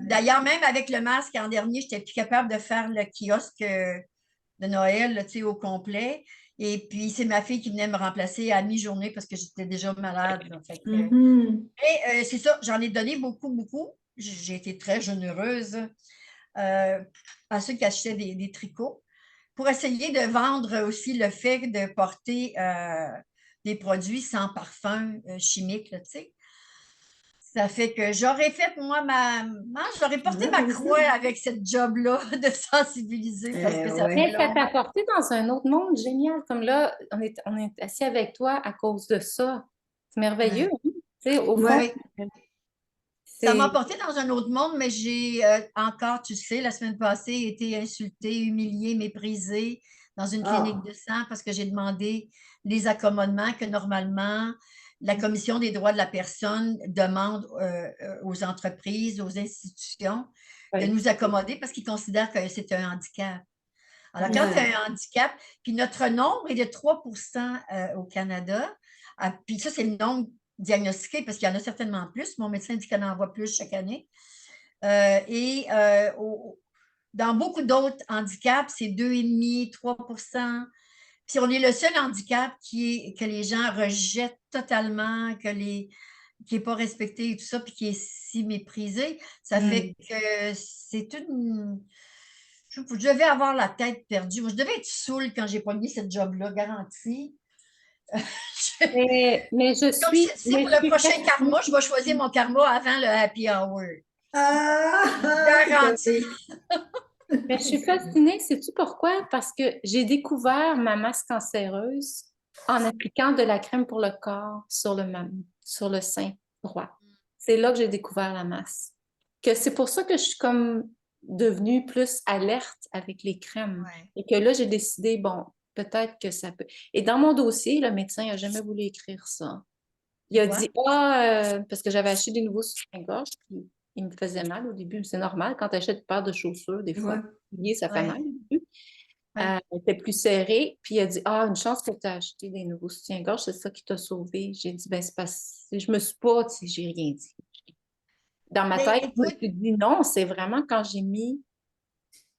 D'ailleurs, même avec le masque, en dernier, je n'étais plus capable de faire le kiosque de Noël là, au complet. Et puis, c'est ma fille qui venait me remplacer à mi-journée parce que j'étais déjà malade. Là. Fait que, Mhm. c'est ça, j'en ai donné beaucoup, beaucoup. J'ai été très généreuse à ceux qui achetaient des tricots pour essayer de vendre aussi le fait de porter des produits sans parfum chimique, là, tu sais. Ça fait que j'aurais fait, moi, j'aurais porté Ouais, ma c'est ça. croix avec cette job-là de sensibiliser parce que ça fait Ouais. Mais ça long. t'a apporté dans un autre monde génial. Comme là, on est assis avec toi à cause de ça. C'est merveilleux, Ouais. hein? Tu sais, au fond, Ouais. Ça m'a c'est... porté dans un autre monde, mais j'ai encore, tu sais, la semaine passée, été insultée, humiliée, méprisée dans une clinique Ah, de sang parce que j'ai demandé les accommodements que normalement la Commission des droits de la personne demande aux entreprises, aux institutions de Oui. nous accommoder parce qu'ils considèrent que c'est un handicap. Alors, quand tu ouais. as un handicap, puis notre nombre est de 3 au Canada, puis ça, c'est le nombre diagnostiqué, parce qu'il y en a certainement plus. Mon médecin dit qu'il en envoie plus chaque année. Et dans beaucoup d'autres handicaps, c'est 2,5, 3. Puis on est le seul handicap que les gens rejettent totalement, qui n'est pas respecté et tout ça, puis qui est si méprisé. Ça fait que c'est une. Je devais avoir la tête perdue. Moi, je devais être saoule quand j'ai pogné cette job-là, garantie. Mais je Comme je suis, te dis, mais pour je le suis prochain fascinée. karma, je vais choisir mon karma avant le happy hour. Tout à Garantie. fait. Mais je suis fascinée, sais-tu pourquoi? Parce que j'ai découvert ma masse cancéreuse en appliquant de la crème pour le corps sur le sein droit. C'est là que j'ai découvert la masse. Que c'est pour ça que je suis comme devenue plus alerte avec les crèmes. Ouais. Et que là, j'ai décidé, bon, peut-être que ça peut. Et dans mon dossier, le médecin n'a jamais voulu écrire ça. Il Tu a vois? dit, parce que j'avais acheté des nouveaux soutiens-gorge, puis ils me faisaient mal au début. C'est normal, quand tu achètes une paire de chaussures, des fois, Ouais. ça fait mal Ouais. au début. Ouais. C'était plus serré. Puis il a dit, une chance que tu as acheté des nouveaux soutiens-gorge, c'est ça qui t'a sauvé. J'ai dit, ben, c'est parce que je me suis pas, tu sais, j'ai rien dit. Dans ma Mais tête, je me écoute, suis dit, non, c'est vraiment quand j'ai mis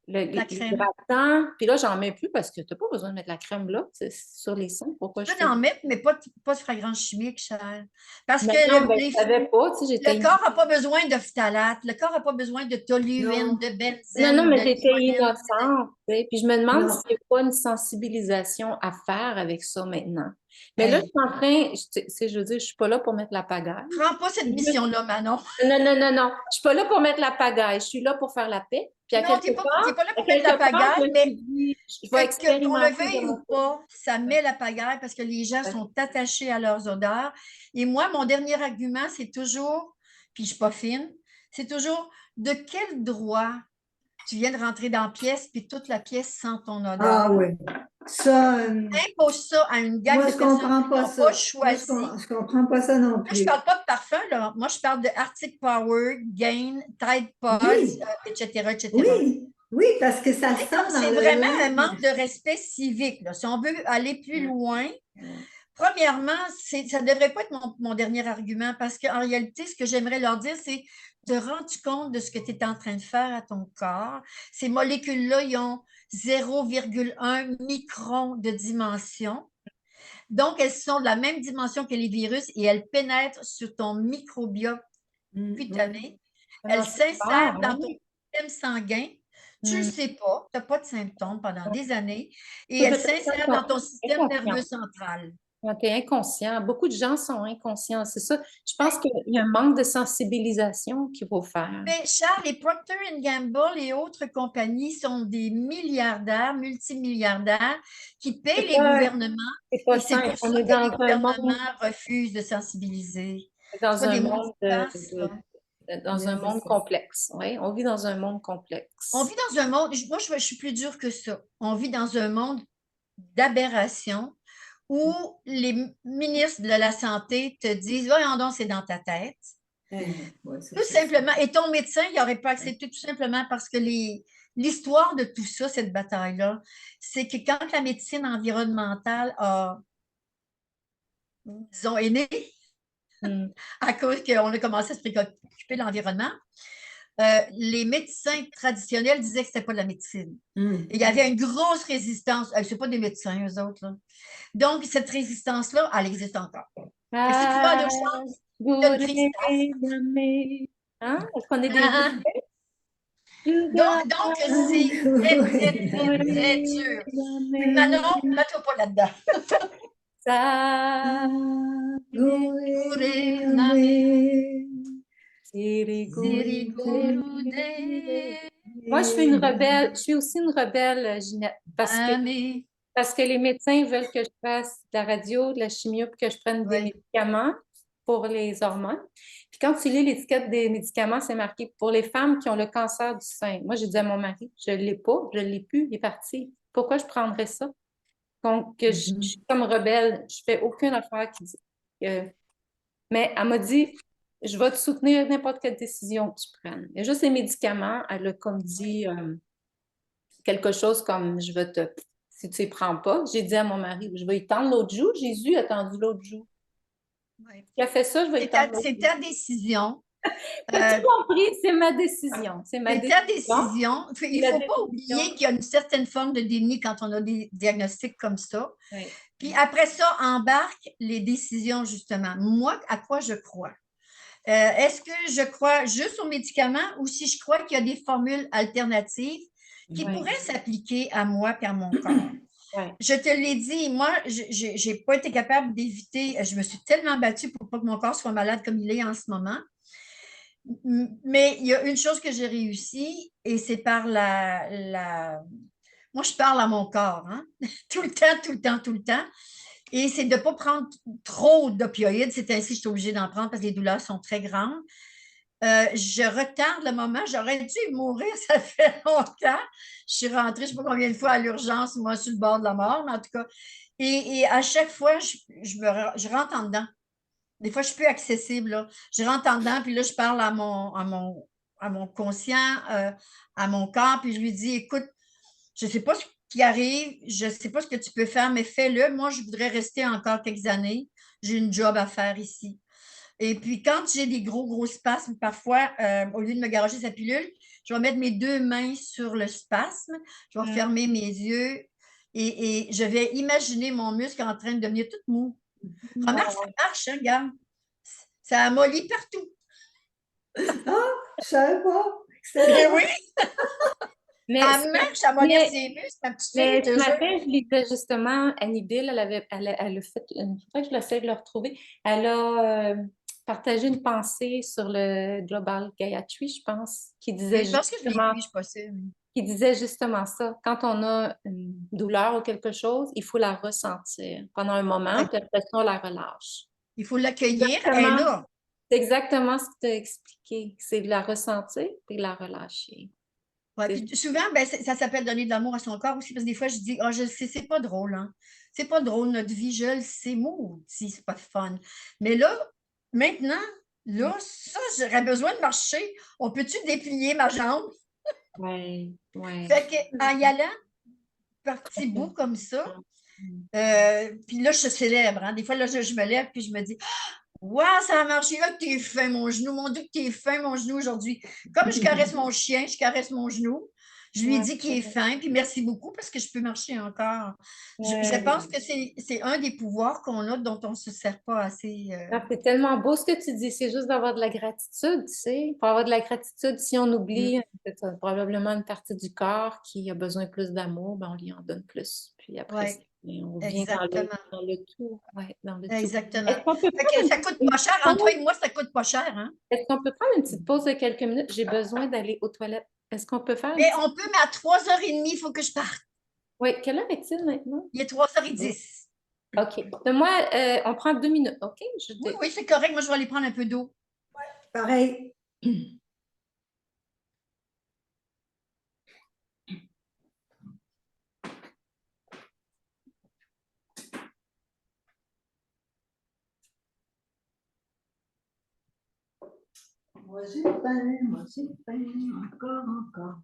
la crème. l'hydratant. Puis là, j'en mets plus parce que tu n'as pas besoin de mettre la crème là, sur les seins. Pourquoi je Tu peux fais en ça? mettre, mais pas de fragrance chimique, cher. Parce que Mais non, ben, je savais pas, tu sais, j'étais le corps n'a pas besoin de phtalate, le corps n'a pas besoin de toluène, Non, de Non, benzène, mais de j'étais limoyenne. innocente, tu sais. Puis je me demande non. s'il n'y a pas une sensibilisation à faire avec ça maintenant. Mais là, je Hey, suis en train, tu sais, je veux dire, je suis pas là pour mettre la pagaille. prends pas cette Je suis juste- mission-là, Manon. Non, non, non, non. Je suis pas là pour mettre la pagaille. Je suis là pour faire la paix. Puis Non, t'es pas là à pour mettre la quelque part, je pagaille, me suis mais dit, je vais qu'on le expérimenter de veuille mon ou côté. pas, ça met la pagaille parce que les gens sont attachés à leurs odeurs. Et moi, mon dernier argument, c'est toujours, puis je suis pas fine, c'est toujours de quel droit tu viens de rentrer dans la pièce, puis toute la pièce sent ton Ah odeur. oui. Ça, Impose ça à une gang moi, de je personnes comprends qui pas n'ont pas ça. Moi, choisi. je comprends pas ça non Là, je ne plus. parle pas de parfum, là. Moi, je parle de Arctic Power, Gain, Tide Pods, Oui, etc., etc. oui, oui, parce que ça Tu sais, sent comme dans c'est le vraiment un manque linge. de respect civique, là. Si on veut aller plus Ouais, loin, ouais. premièrement, ça ne devrait pas être mon dernier argument parce qu'en réalité, ce que j'aimerais leur dire, c'est te rends compte de ce que tu es en train de faire à ton corps. Ces molécules-là, ils ont 0,1 micron de dimension. Donc, elles sont de la même dimension que les virus et elles pénètrent sur ton microbiote Oui. cutané. Non, Elles c'est fort, s'insèrent dans ton hein? système sanguin. Tu ne le Hmm. sais pas, tu n'as pas de symptômes pendant des années et C'est elles peut-être s'insèrent dans ton système nerveux inconscient. central. Ouais, t'es inconscient. Beaucoup de gens sont inconscients. C'est ça. Je pense qu'il y a un manque de sensibilisation qu'il faut faire. Mais Charles, les Procter Gamble et autres compagnies sont des milliardaires, multimilliardaires qui payent les gouvernements C'est pas et c'est simple. pour On ça est que les dans un monde, gouvernements refusent de sensibiliser. C'est dans pas un des mots monde qui passent, là. dans un Oui, c'est monde ça. complexe. Oui, on vit dans un monde On complexe. vit dans un monde, moi je suis plus dure que ça. On vit dans un monde d'aberration où les ministres de la Santé te disent, voyons donc, c'est dans ta tête. Ouais, ça, Tout c'est ça. simplement. Et ton médecin, il n'aurait pas accepté tout simplement parce que l'histoire de tout ça, cette bataille-là, c'est que quand la médecine environnementale a, disons, est née, Hmm. à cause qu'on a commencé à se préoccuper de l'environnement, les médecins traditionnels disaient que ce n'était pas de la médecine. Et il y avait une grosse résistance. Ce n'est pas des médecins, eux autres, là. Donc, cette résistance-là, elle existe encore. Et si tu vas à Ah, l'urgence, tu as une prise d'asthme. Gourégamé. Hein? Est-ce qu'on est des Hein? Donc c'est très, très, très, très dur. Puis Manon, mets-toi pas là-dedans. Sa Gouré, Name, amé, sirigurude, Moi, je suis une rebelle. Je suis aussi une rebelle, Ginette, parce que name. Parce que les médecins veulent que je fasse de la radio, de la chimio, puis que je prenne des Oui. médicaments pour les hormones. Puis quand tu lis l'étiquette des médicaments, c'est marqué pour les femmes qui ont le cancer du sein. Moi, j'ai dit à mon mari, je ne l'ai pas, je ne l'ai plus, il est parti. Pourquoi je prendrais ça? Donc, je suis comme rebelle, je fais aucune affaire qui dit que... Mais elle m'a dit, je vais te soutenir n'importe quelle décision que tu prennes. Et juste les médicaments, elle a comme dit quelque chose comme, je vais te... Si tu ne les prends pas, j'ai dit à mon mari, je vais y tendre l'autre joue. Jésus a tendu l'autre joue. Oui. Il a fait ça, je vais y tendre l'autre C'est joue. ta décision. Tu as tout compris, c'est ma décision. C'est ma C'est ta décision. décision. Il C'est ne la faut pas décision. oublier qu'il y a une certaine forme de déni quand on a des diagnostics comme ça. Oui. Puis après ça, embarque les décisions, justement. Moi, à quoi je crois? Est-ce que je crois juste aux médicaments ou si je crois qu'il y a des formules alternatives qui Oui. pourraient s'appliquer à moi et à mon corps? Oui. Je te l'ai dit, moi, je n'ai pas été capable d'éviter, je me suis tellement battue pour pas que mon corps soit malade comme il est en ce moment. Mais il y a une chose que j'ai réussi et c'est par Moi, je parle à mon corps, hein? Tout le temps, tout le temps, tout le temps. Et c'est de ne pas prendre trop d'opioïdes. C'est ainsi que je suis obligée d'en prendre parce que les douleurs sont très grandes. Je retarde le moment. J'aurais dû mourir, ça fait longtemps. Je suis rentrée, je ne sais pas combien de fois à l'urgence, moi, sur le bord de la mort, mais en tout cas. Et à chaque fois, je rentre en dedans. Des fois, je suis plus accessible. Là. Je rentre en dedans, puis là, je parle à mon conscient, à mon corps, puis je lui dis, écoute, je ne sais pas ce qui arrive, je ne sais pas ce que tu peux faire, mais fais-le. Moi, je voudrais rester encore quelques années. J'ai une job à faire ici. Et puis, quand j'ai des gros spasmes, parfois, au lieu de me garocher sa pilule, je vais mettre mes deux mains sur le spasme, je vais fermer mes yeux et je vais imaginer mon muscle en train de devenir tout mou. Remarque, ça marche, hein, regarde. Ça amollit partout. Ah, je savais pas. Mais oui, Mais, ça marche, ça amollit mais, ses muscles, ma petite fille, mais je ce te jure. matin, je lisais justement, Annie Bill, elle a fait, il faudrait que je l'essaie de le retrouver. Elle a partagé une pensée sur le Global Gayatri, je pense, Oui, je pense que je l'ai vu, je suis pas sûre. qui disait justement ça. Quand on a une douleur ou quelque chose, il faut la ressentir pendant un moment, Ouais. puis après ça, on la relâche. Il faut l'accueillir, elle est Exactement, là. c'est exactement ce que tu as expliqué. C'est de la ressentir puis de la relâcher. Ouais, C'est puis souvent, ben, ça s'appelle donner de l'amour à son corps aussi, parce que des fois, je dis, ah, je le sais, c'est pas drôle, hein. C'est pas drôle, notre vie, je le sais, maudit, c'est pas fun. Mais là, maintenant, là, ça, j'aurais besoin de marcher. On peut-tu déplier ma jambe? ouais, ouais. Fait que, en y allant, parti bout comme ça, puis là, je célèbre, hein. Des fois, là, je me lève, puis je me dis, waouh, ça a marché, là, que t'es fin, mon genou. Mon Dieu, que t'es fin, mon genou, aujourd'hui. Comme je caresse mon chien, je caresse mon genou. Je lui Ouais, dis qu'il est fin, puis merci beaucoup parce que je peux marcher encore. Je ouais. pense que c'est un des pouvoirs qu'on a dont on ne se sert pas assez. Ah, c'est tellement beau ce que tu dis. C'est juste d'avoir de la gratitude, tu sais. Pour avoir de la gratitude, si on oublie probablement une partie du corps qui a besoin plus d'amour, ben on lui en donne plus. Puis après, Oui, on vient exactement. dans le tout. Ouais, dans le tout. Exactement. Est-ce qu'on peut Fait prendre que ça coûte une pas petite cher. Entre toi pause? et moi, ça coûte pas cher, hein? Est-ce qu'on peut prendre une petite pause de quelques minutes? J'ai besoin d'aller aux toilettes. Est-ce qu'on peut faire une Mais petite... on peut, mais à 3h30, il faut que je parte. Oui, quelle heure est-il maintenant? Il est 3h10. OK. Moi, on prend 2 minutes, OK? Oui, oui, c'est correct. Moi, je vais aller prendre un peu d'eau. Pareil. Moi j'ai faim, encore, encore.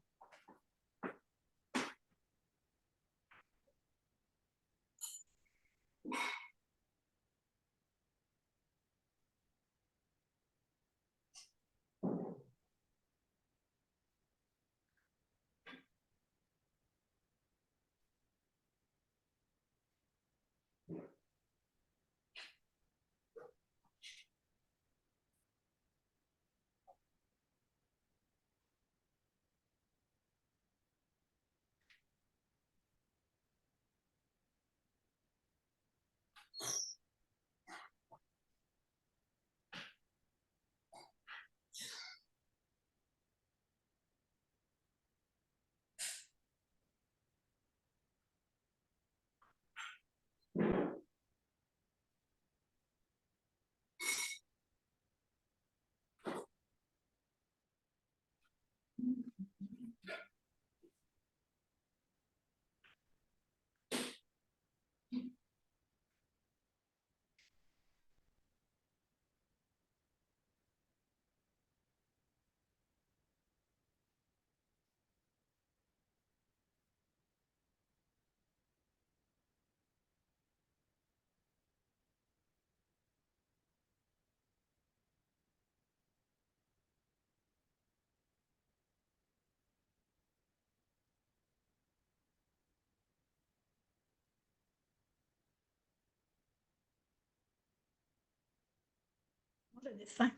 J'avais faim.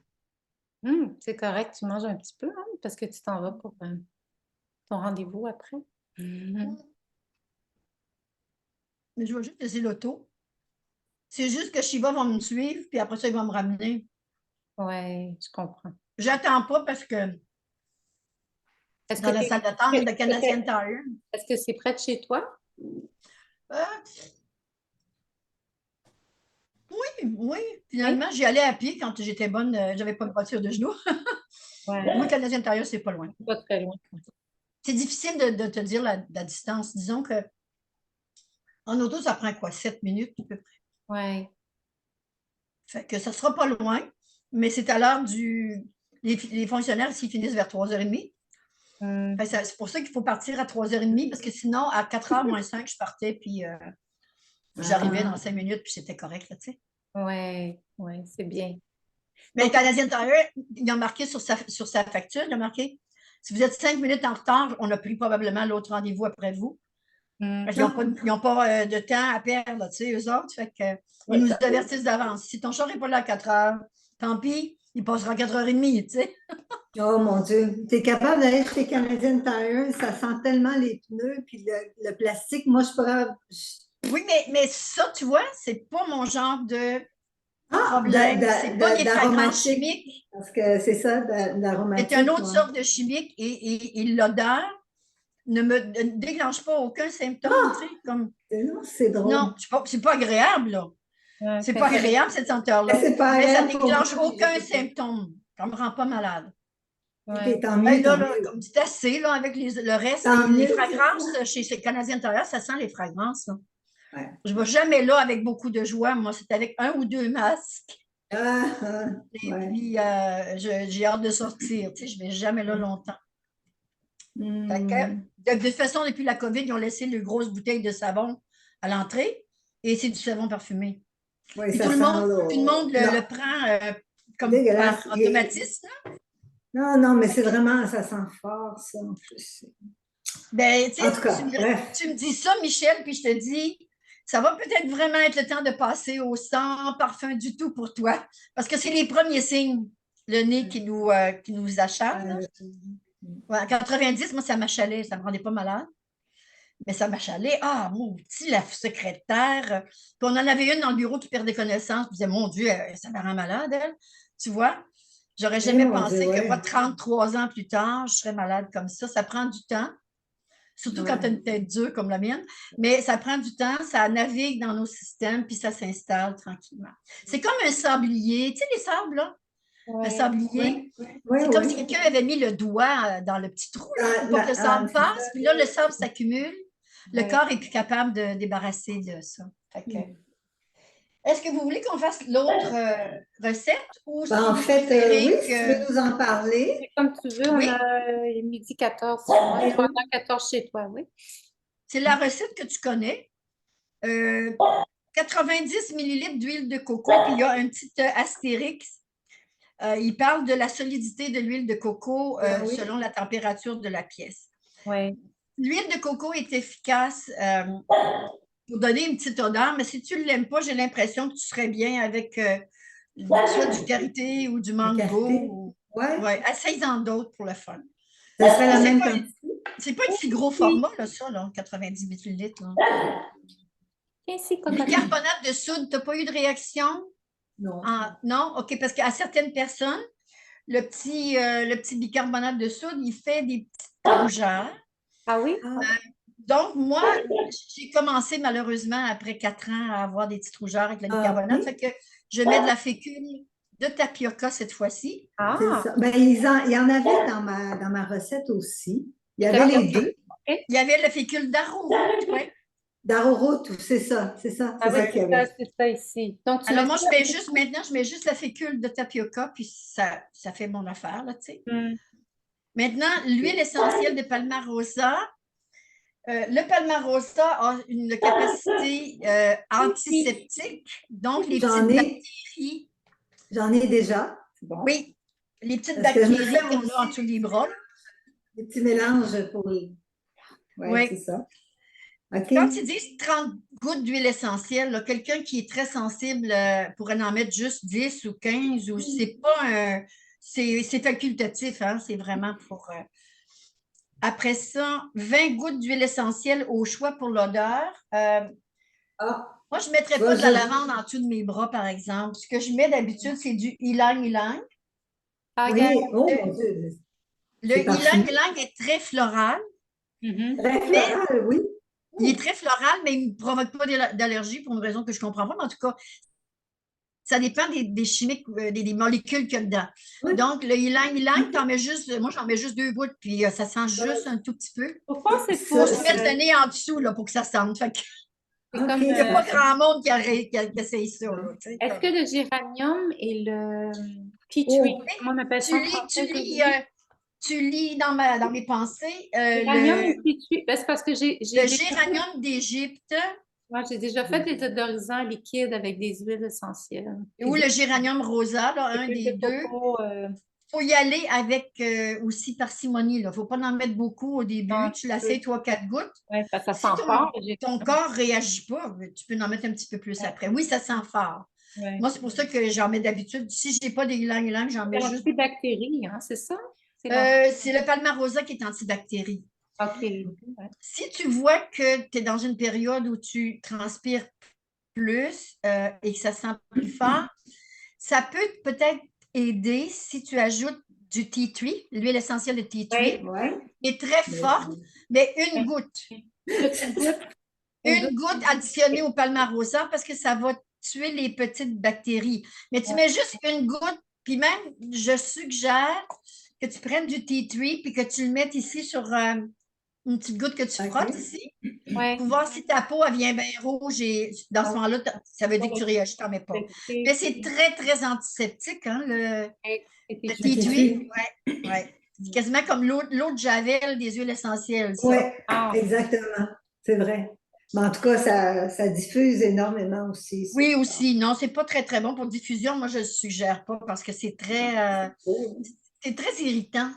C'est correct, tu manges un petit peu, hein, parce que tu t'en vas pour ton rendez-vous après. Mais je vais juste laisser l'auto. C'est juste que Shiva va me suivre, puis après ça, il va me ramener. Oui, je comprends. J'attends pas parce que Est-ce dans que la salle d'attente de Canadian Tire. est-ce que c'est près de chez toi? Euh, oui, Oui? finalement, j'y allais à pied quand j'étais bonne, j'avais pas de voiture de genoux. Ouais, Moi, Canadian Tire, c'est pas loin. pas très loin. C'est difficile de te dire la distance. Disons que en auto, ça prend quoi, 7 minutes à peu près. Oui. Fait que ça sera pas loin, mais c'est à l'heure du. Les fonctionnaires ici finissent vers 3h30. C'est pour ça qu'il faut partir à 3h30, parce que sinon, à 4h moins 5, je partais, puis j'arrivais dans 5 minutes, puis c'était correct, là, tu sais. Oui, oui, c'est bien. Mais le Canadien Tire, il a marqué sur sa facture, il a marqué si vous êtes 5 minutes en retard, on a pris probablement l'autre rendez-vous après vous. Ils n'ont pas de temps à perdre, tu sais, eux autres. Fait que, ils nous avertissent d'avance. Si ton char n'est pas là à 4h, tant pis, il passera à 4h30, tu sais. Oh mon Dieu, tu es capable d'aller chez Canadian Tire, ça sent tellement les pneus puis le plastique. Moi, je pourrais. Oui, mais ça, tu vois, c'est pas mon genre de Ah, problème. C'est pas des fragrances d'aromatique. chimiques. Parce que c'est ça, d'aromatique. C'est une autre Ouais. sorte de chimique et l'odeur ne déclenche pas aucun symptôme, tu sais, comme. Non, c'est drôle. Non, c'est pas agréable, là. Ouais, C'est pas agréable, cette senteur-là. C'est pas Mais ça agréable pour déclenche vous. aucun symptôme. Ça me rend pas malade. ouais. OK, tant mieux, Là, tant mieux. comme c'est assez, là, avec le reste, Tant les mieux, fragrances chez Canadien Tire, ça sent les fragrances, là. ouais. Je ne vais jamais là avec beaucoup de joie. Moi, c'est avec 1 ou 2 masques. Et Ouais. puis, j'ai hâte de sortir. Tu sais, je ne vais jamais là longtemps. Fait que, de toute façon, depuis la COVID, ils ont laissé les grosses bouteilles de savon à l'entrée et c'est du savon parfumé. Oui, Puis ça tout le sent monde non, le prend comme par dégueulasse. automatisme. Non, non, mais c'est vraiment, ça sent fort, ça, en plus. Ben, tu En tout sais, cas, bref. tu me dis ça, Michel, puis je te dis, ça va peut-être vraiment être le temps de passer au sans parfum du tout pour toi. Parce que c'est les premiers signes, le nez qui nous achale. Là. Ouais, en 90, moi, ça m'achalait, ça ne me rendait pas malade. Mais ça m'achalait. Ah, mon petit, la secrétaire. Puis on en avait une dans le bureau qui perdait connaissance. Je disais, mon Dieu, ça me rend malade, elle. Tu vois? J'aurais Eh, jamais mon pensé Dieu, que moi, ouais. 33 ans plus tard, je serais malade comme ça. Ça prend du temps. Surtout quand tu as Ouais. une tête dure comme la mienne. Mais ça prend du temps, ça navigue dans nos systèmes, puis ça s'installe tranquillement. C'est comme un sablier. Tu sais, les sables, là? Un Ouais. sablier. Oui, C'est comme si oui. quelqu'un avait mis le doigt dans le petit trou là, pour pas que le sable C'est passe. Puis là, le sable s'accumule. Le Ouais. corps est plus capable de débarrasser de ça. Fait que, ça. est-ce que vous voulez qu'on fasse l'autre recette ou Ben, si en vous fait, oui, préférez si tu veux que. nous en parler. C'est comme tu veux, on Oui, a midi 14 chez moi, 3h14 chez toi, oui. c'est la recette que tu connais. Euh, 90 millilitres d'huile de coco, puis il y a un petit astérix. Il parle de la solidité de l'huile de coco Ah oui. selon la température de la pièce. Oui. L'huile de coco est efficace pour donner une petite odeur, mais si tu ne l'aimes pas, j'ai l'impression que tu serais bien avec soit du karité ou du La mango. café. Ouais. Ouais, essaye-en d'autres pour le fun. Ça serait la Puis même quantité. c'est pas un si gros format, là, ça, là, 90 millilitres. Là. Ici, cocotte. Bicarbonate de soude, tu n'as pas eu de réaction? Non. Non? OK, parce qu'à certaines personnes, le petit bicarbonate de soude, il fait des petites rougeurs. Ah oui? Ah, Donc, moi, j'ai commencé malheureusement après 4 ans à avoir des petites rougeurs avec le bicarbonate. oui, Fait que je mets de la fécule de tapioca cette fois-ci. c'est Ah, ça. Ben, il y en avait dans ma recette aussi. Il y avait les tapioca. deux. OK. Il y avait la fécule d'arrowroot, oui. D'arrowroot, c'est Ah oui, ça qu'il y avait. c'est ça ici. Donc, tu Alors, mets moi, ça. maintenant, je mets juste la fécule de tapioca, puis ça fait mon affaire, là, tu sais. Hmm. Maintenant, l'huile essentielle de Palmarosa. Le Palmarosa a une capacité antiseptique, donc les J'en petites ai, bactéries, j'en ai déjà. C'est bon. oui, les petites Parce que je me bactéries fais moi qu'on a en aussi dessous des bras. des petits mélanges pour les. Oui, c'est Oui. ça. OK. Quand ils disent 30 gouttes d'huile essentielle, là, quelqu'un qui est très sensible pourrait en mettre juste 10 ou 15 ou c'est pas un. C'est facultatif, hein, c'est vraiment pour. Après ça, 20 gouttes d'huile essentielle au choix pour l'odeur. Ah, Moi, je ne tu mettrais vois, pas de la lavande en dessous de mes bras, par exemple. Ce que je mets d'habitude, c'est du ylang-ylang. Ah, regarde. oui, oh Le, mon Dieu, le c'est parfumé. ylang-ylang est très floral, Mhm. Très mais floral, oui. il est très floral, mais il ne provoque pas d'allergie pour une raison que je ne comprends pas. Mais en tout cas, ça dépend des chimiques, des molécules qu'il y a dedans. Oui, Donc, le ylang-ylang, OK. moi, j'en mets juste 2 gouttes, puis ça sent juste un tout petit peu. Faut pas, c'est Il pour. faut Ça, se mettre le nez en dessous là, pour que ça sente. Fait que, C'est OK, comme. il n'y a pas grand monde qui essaye ça. Là, Est-ce que le géranium et le tea tree, oh, comment on appelle ça tu en lis, tu français, j'ai lis, oublié? tu lis dans mes pensées Géranium et tea tree. Ben, c'est parce que le géranium d'Égypte ouais, j'ai déjà fait des odorisants liquides avec des huiles essentielles. Puis ou des le géranium rosa, là, un huiles des de deux. coco. Il faut y aller avec aussi parcimonie. Il ne faut pas en mettre beaucoup au Non, début. Tu la fais 3-4 gouttes. ouais, ça Si sent fort, le ton géranium. corps ne réagit pas, tu peux en mettre un petit peu plus Ouais, après. Oui, ça sent fort. ouais. Moi, c'est pour ça que j'en mets d'habitude. Si je n'ai pas des ylang-ylang, j'en C'est mets juste. l'antibactérie, hein, c'est ça? C'est l'anti. C'est le palmarosa qui est antibactérie. OK. Ouais. Si tu vois que tu es dans une période où tu transpires plus et que ça sent plus fort, ça peut peut-être aider si tu ajoutes du tea tree, l'huile essentielle de tea tree, Oui. ouais. qui est très Mais, forte, mais une Ouais. goutte. Juste une goutte. Une Une goutte. goutte additionnée au palmarosa parce que ça va tuer les petites bactéries. Mais tu Ouais. mets juste une goutte, puis même, je suggère que tu prennes du tea tree puis que tu le mettes ici sur une petite goutte que tu frottes OK. ici Ouais. pour voir si ta peau elle vient bien rouge et dans ce moment-là, ça veut dire que tu réagis, tu n'en mets pas. Mais c'est très, très antiseptique, hein, le C'est tea Petit tree. truc. Ouais, ouais. C'est quasiment comme l'eau de Javel des huiles essentielles, Oui, ça. ah, exactement. C'est vrai. Mais en tout cas, ça diffuse énormément aussi, ça. Oui, aussi. Non, c'est pas très, très bon pour diffusion. Moi, je ne le suggère pas parce que Oh. c'est très irritant.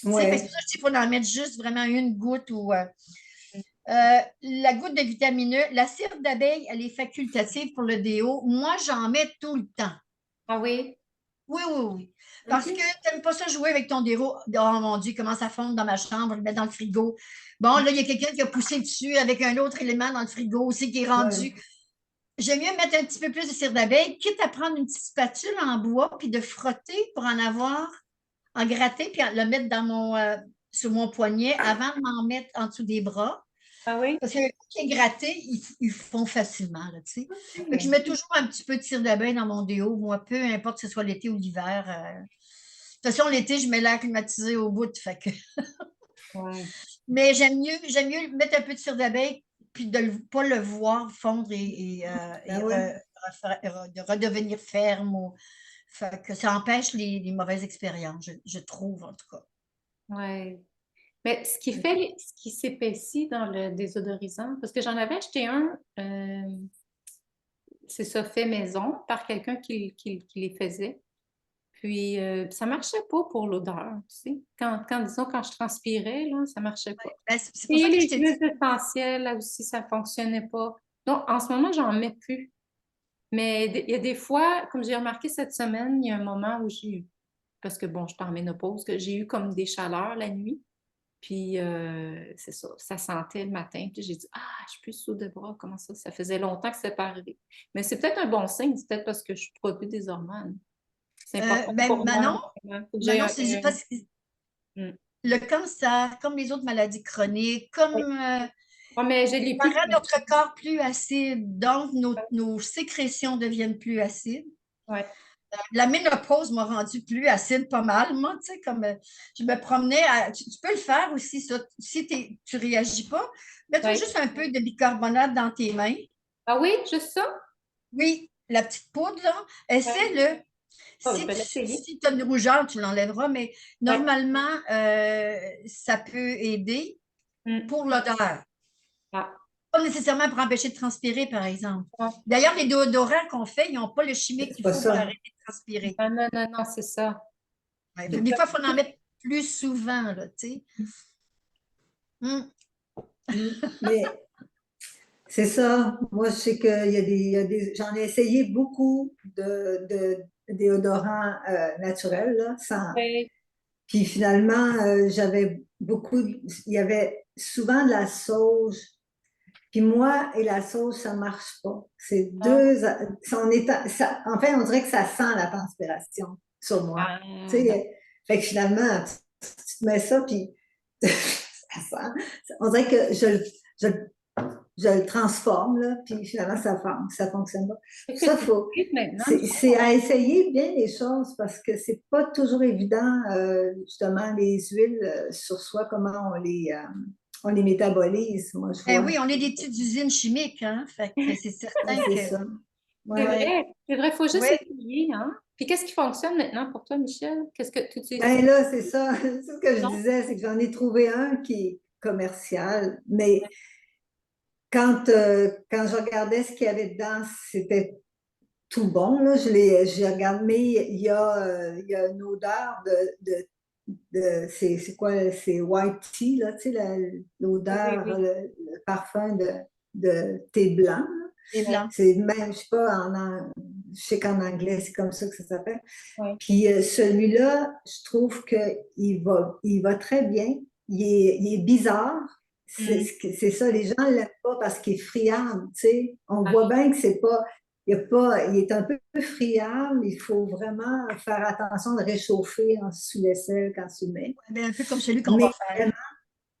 Tu sais, fait que c'est Ouais. pour ça que je dis qu'il faut en mettre juste vraiment une goutte ou la goutte de vitamine E. La cire d'abeille, elle est facultative pour le déo. Moi, j'en mets tout le temps. ah oui. Oui, oui, oui. Parce que OK. tu n'aimes pas ça jouer avec ton déo. Oh mon Dieu, comment ça fond dans ma chambre, je vais le mettre dans le frigo. Bon, là, il y a quelqu'un qui a poussé dessus avec un autre élément dans le frigo aussi qui est rendu. Ouais. J'aime mieux mettre un petit peu plus de cire d'abeille, quitte à prendre une petite spatule en bois puis de frotter pour en avoir, en gratter puis le mettre sur mon poignet avant de m'en mettre en dessous des bras. Ah oui. Parce que qui est gratté, ils font facilement, là, tu sais. Fait que je mets toujours un petit peu de cire d'abeille dans mon déo, moi, peu importe que ce soit l'été ou l'hiver. De toute façon, l'été, je mets l'air climatisé au bout. Fait que... Ouais. Mais j'aime mieux mettre un peu de cire d'abeille puis de ne pas le voir fondre et Ah ouais. de redevenir ferme. Fait que ça empêche les mauvaises expériences, je trouve, en tout cas. Ouais. Mais ce qui s'épaissit dans le désodorisant, parce que j'en avais acheté un, c'est ça, fait maison par quelqu'un qui les faisait. Puis, ça marchait pas pour l'odeur, tu sais. Disons, quand je transpirais, là, ça marchait pas. Ben, c'est pour Et ça que je les t'ai dit. huiles essentielles, là aussi, ça fonctionnait pas. Donc, en ce moment, j'en mets plus. Mais il y a des fois, comme j'ai remarqué cette semaine, il y a un moment où j'ai eu, parce que bon, je suis en ménopause, que j'ai eu comme des chaleurs la nuit. Puis, c'est ça, ça sentait le matin. Puis j'ai dit, ah, je suis plus sous de bras, comment ça? Ça faisait longtemps que c'était pas arrivé. Mais c'est peut-être un bon signe, c'est peut-être parce que je produis des hormones. C'est important Ben, pour moi. Manon, Vraiment. Faut que j'aie Manon, c'est parce que Mm. le cancer, comme les autres maladies chroniques, comme Oui. Mais je l'ai ça plus. rend notre corps plus acide, donc nos sécrétions deviennent plus acides. Ouais. La ménopause m'a rendu plus acide pas mal, moi, tu sais, comme je me promenais, tu peux le faire aussi, ça, si tu réagis pas, mets-toi Ouais. juste un peu de bicarbonate dans tes mains. Ah oui, juste ça? Oui, la petite poudre, là, Ouais. essaie-le. Oh, je Si vais tu l'essayer. as une rougeur, tu l'enlèveras, mais Ouais. normalement, ça peut aider pour l'odeur. Ah. Pas nécessairement pour empêcher de transpirer, par exemple. Ouais. D'ailleurs, les déodorants qu'on fait, ils n'ont pas le chimique C'est qu'il pas faut pour ça. arrêter de transpirer. Ah, non, non, non, c'est ça. Ouais, C'est des ça. fois, il faut en mettre plus souvent, là, tu sais. Mais c'est ça. Moi, je sais qu'il y a j'en ai essayé beaucoup de déodorants naturels, là, sans. Ouais. Puis finalement, j'avais il y avait souvent de la sauge. Puis moi et la sauge, ça marche pas. C'est Ah. deux, en fait, on dirait que ça sent la transpiration sur moi. Tu Ah. sais, fait que finalement, tu te mets ça, puis ça sent. On dirait que je, je le transforme, là, puis finalement, ça fonctionne pas. Est-ce Ça, que tu faut, utilises maintenant? c'est à essayer bien les choses parce que c'est pas toujours évident, justement, les huiles sur soi, comment on les métabolise, moi, je Eh vois. oui, on est des petites usines chimiques, hein? Fait que c'est Ouais, certain c'est que. ça. C'est Ouais. vrai, c'est vrai, il faut juste Oui, essayer, hein? Puis qu'est-ce qui fonctionne maintenant pour toi, Michel? Qu'est-ce que tu utilises? Ben là, c'est ça. C'est ce que je Non? disais, c'est que j'en ai trouvé un qui est commercial, mais quand je regardais ce qu'il y avait dedans, c'était tout bon, là. J'ai regardé, mais il y a une odeur c'est quoi, c'est white tea, là, tu sais, Oui, oui, l'odeur, oui. le parfum de thé blanc, là. les Oui, blancs. C'est même, je sais pas, je sais qu'en anglais, c'est comme ça que ça s'appelle. oui. Puis celui-là, je trouve il va très bien. Il est bizarre. Mm. C'est ça, les gens ne l'aiment pas parce qu'il est friable, tu sais. On Ah, voit bien que c'est pas, il est un peu friable. Il faut vraiment faire attention de réchauffer sous l'aisselle quand tu le mets. Ben, un peu comme celui qu'on va Mais faire. vraiment,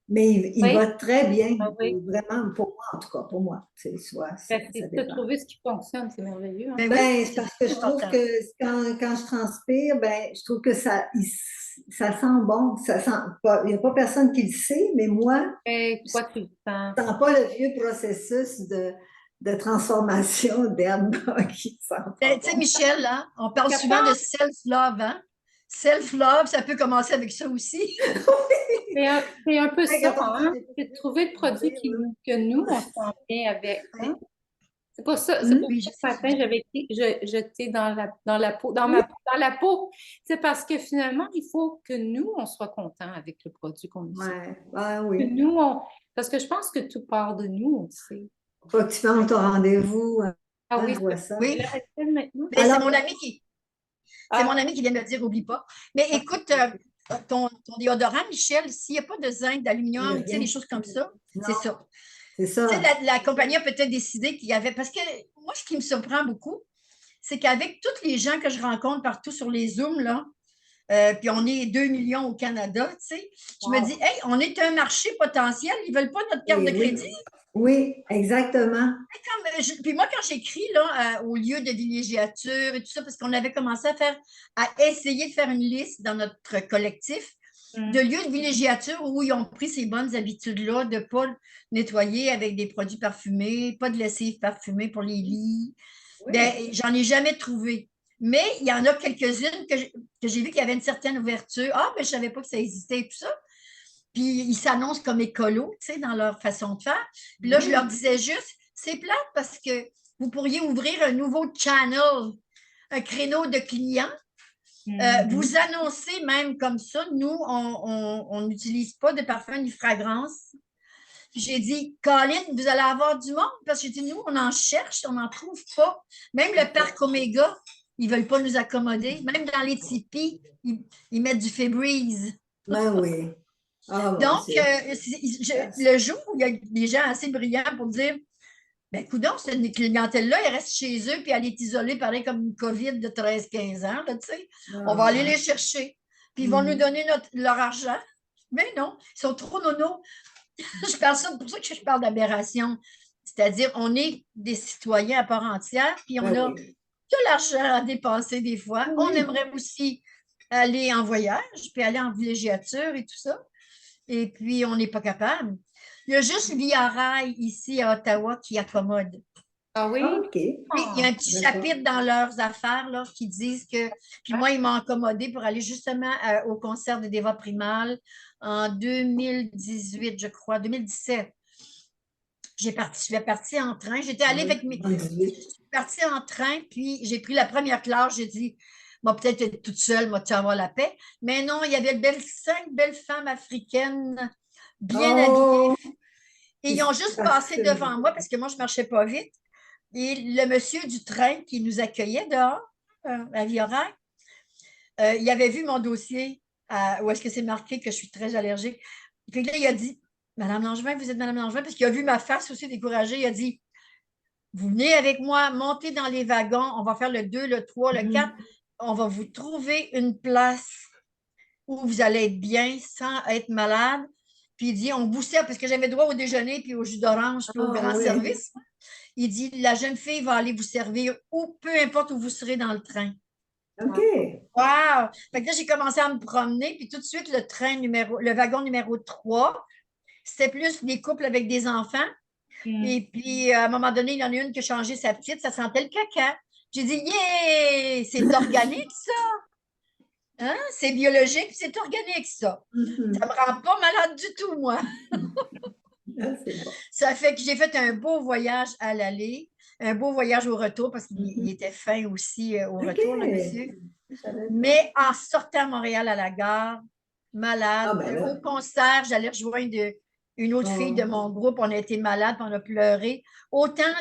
mais il oui, va très bien. ah oui. Vraiment, pour moi, en tout cas, pour moi. Soit, Ben, ça tu as dépend. trouvé ce qui fonctionne, c'est merveilleux, hein? Ben oui, Ben, c'est c'est parce que je trouve important. que quand je transpire, ben, je trouve que ça sent bon. Ça sent pas, il n'y a pas personne qui le sait, mais moi, Et je toi, tu le sens. ne sens pas le vieux processus de transformation d'herbe qui sent pas Ben, tu sais, bon. Michel, hein, on parle souvent de Capable, self-love, hein? Self-love, ça peut commencer avec ça aussi. c'est un peu Ouais, ça, quand on dit hein? j'ai pas C'est de fini trouver le de produit dire, là. que nous, on se sent bien avec, Ouais. hein? C'est pour Oui, ça je que ce sais. matin, j'avais écrit jeter dans la peau, dans la peau. C'est parce que finalement, il faut que nous, on soit contents avec le produit qu'on utilise. Ouais, ben Que oui. nous, parce que je pense que tout part de nous aussi. Faut que tu fasses ton rendez-vous. Ah Hein, oui, je vois ça. c'est Oui, là, Rachel, maintenant. mais Alors, c'est mon Ah, ami qui vient de me dire, oublie pas. Mais écoute, ton déodorant, Michel, s'il n'y a pas de zinc, il n'y a d'aluminium, tu sais, rien. des choses comme ça, c'est Non, ça. c'est Tu sais, ça. la compagnie a peut-être décidé qu'il y avait. Parce que moi, ce qui me surprend beaucoup, c'est qu'avec tous les gens que je rencontre partout sur les Zooms, là, puis on est 2 millions au Canada, tu sais, je me dis, wow. hey, on est un marché potentiel, ils ne veulent pas notre carte Et de oui, crédit. oui, exactement. Puis moi, quand j'écris là, au lieu de villégiature et tout ça, parce qu'on avait commencé à essayer de faire une liste dans notre collectif de Mm. lieux de villégiature où ils ont pris ces bonnes habitudes-là de ne pas nettoyer avec des produits parfumés, pas de lessive parfumée pour les lits. Ben, Oui. j'en ai jamais trouvé. Mais il y en a quelques-unes que j'ai vu qu'il y avait une certaine ouverture. Ah, mais je ne savais pas que ça existait et tout ça. Puis ils s'annoncent comme écolos, tu sais, dans leur façon de faire. Puis là, je leur Oui. disais juste, c'est plate parce que vous pourriez ouvrir un nouveau channel, un créneau de clients. Mhm. Vous annoncez même comme ça, nous, on n'utilise pas de parfum ni fragrance. Puis j'ai dit, Colin, vous allez avoir du monde parce que j'ai dit, nous, on en cherche, on n'en trouve pas. Même le parc Omega, ils ne veulent pas nous accommoder. Même dans les tipis, ils mettent du Febreze. Ben oui. Ah mon Donc, Dieu. le jour où il y a des gens assez brillants pour dire, ben, coudonc, cette clientèle-là, elle reste chez eux, puis elle est isolée, pareil comme une COVID de 13-15 ans, là, tu sais. On va aller Ah, les chercher. Puis ils vont nous mhm. donner leur argent. Mais non, ils sont trop nono. Je parle ça, pour ça que je parle d'aberration. C'est-à-dire, on est des citoyens à part entière, puis on Ben a oui. de l'argent à dépenser des fois. On Oui. aimerait aussi aller en voyage, puis aller en villégiature et tout ça. Et puis, on n'est pas capable. Il y a juste Via Rail ici à Ottawa qui accommode. Ah oui? OK. Oui, il y a un petit D'accord. chapitre dans leurs affaires là, qui disent que. Puis moi, ils m'ont accommodé pour aller justement au concert de Déva Primal en 2018, je crois, 2017. Je suis partie en train. J'étais allée avec mes. Je 18. suis partie en train, puis j'ai pris la première classe. J'ai dit, bon, peut-être être toute seule, moi, tu vas avoir la paix. Mais non, il y avait 5 belles femmes africaines bien habillées. Oh, Et ils ont juste passé devant moi parce que moi, je ne marchais pas vite. Et le monsieur du train qui nous accueillait dehors, à Via-Rail, il avait vu mon dossier où est-ce que c'est marqué que je suis très allergique. Puis là, il a dit, Madame Langevin, vous êtes Madame Langevin, parce qu'il a vu ma face aussi découragée. Il a dit, vous venez avec moi, montez dans les wagons, on va faire le 2, le 3, le 4. On va vous trouver une place où vous allez être bien sans être malade. Puis il dit, on vous sert, parce que j'avais droit au déjeuner, puis au jus d'orange, puis au grand oui. service. Il dit, la jeune fille va aller vous servir ou peu importe où vous serez dans le train. OK. Wow! Fait que là, j'ai commencé à me promener, puis tout de suite, le wagon numéro 3, c'était plus des couples avec des enfants. Et puis, à un moment donné, il y en a une qui a changé sa petite, ça sentait le caca. J'ai dit, yeah! C'est organique, ça! Hein? C'est biologique, c'est organique, ça. Ça me rend pas malade du tout, moi. Ah, c'est bon. Ça fait que j'ai fait un beau voyage à l'aller, un beau voyage au retour, parce qu'il était fin aussi au OK. retour, le monsieur. Je savais pas. Mais en sortant à Montréal à la gare, Ah, malade, ben là. au concert, j'allais rejoindre une autre fille de mon groupe. On a été malade, puis on a pleuré. Autant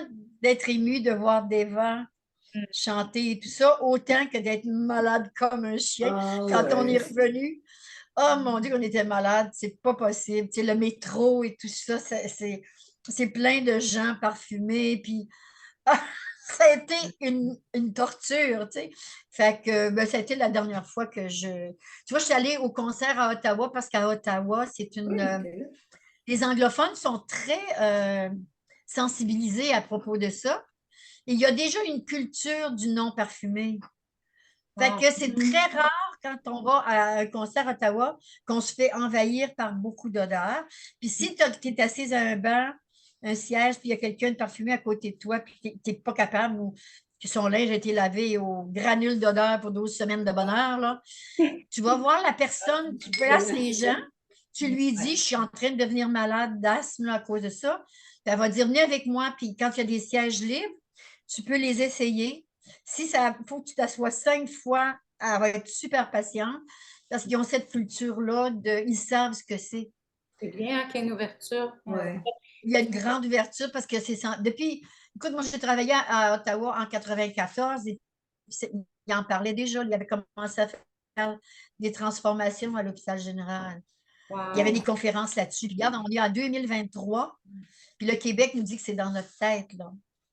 d'être ému de voir des vents chanter et tout ça, autant que d'être malade comme un chien Ah, quand on est ouais. revenu. Oh mon Dieu, qu'on était malade, c'est pas possible. Tu sais, le métro et tout ça, c'est plein de gens parfumés. Puis ça a été une torture, tu sais. Fait que ben, ça a été la dernière fois que je. Tu vois, je suis allée au concert à Ottawa parce qu'à Ottawa, c'est Oui, une. OK. Les anglophones sont très sensibilisés à propos de ça. Et il y a déjà une culture du non parfumé. Fait que c'est très rare quand on va à un concert à Ottawa qu'on se fait envahir par beaucoup d'odeurs. Puis si tu es assise à un banc, un siège, puis il y a quelqu'un de parfumé à côté de toi, puis tu n'es pas capable, ou que son linge a été lavé au granule d'odeur pour 12 semaines de bonheur, là, tu vas voir la personne qui place les gens, tu lui dis, je suis en train de devenir malade d'asthme là, à cause de ça. Puis elle va dire, venez avec moi, puis quand il y a des sièges libres, tu peux les essayer. Si ça faut que tu t'assoies 5 fois, elle va être super patiente parce qu'ils ont cette culture-là, ils savent ce que c'est. C'est bien qu'il y ait une ouverture. Ouais. Il y a une grande ouverture parce que depuis, écoute, moi, j'ai travaillé à Ottawa en 94 et il en parlait déjà. Il avait commencé à faire des transformations à l'hôpital général. Il y avait des Wow. conférences là-dessus. Puis regarde, on est en 2023, puis le Québec nous dit que c'est dans notre tête, là.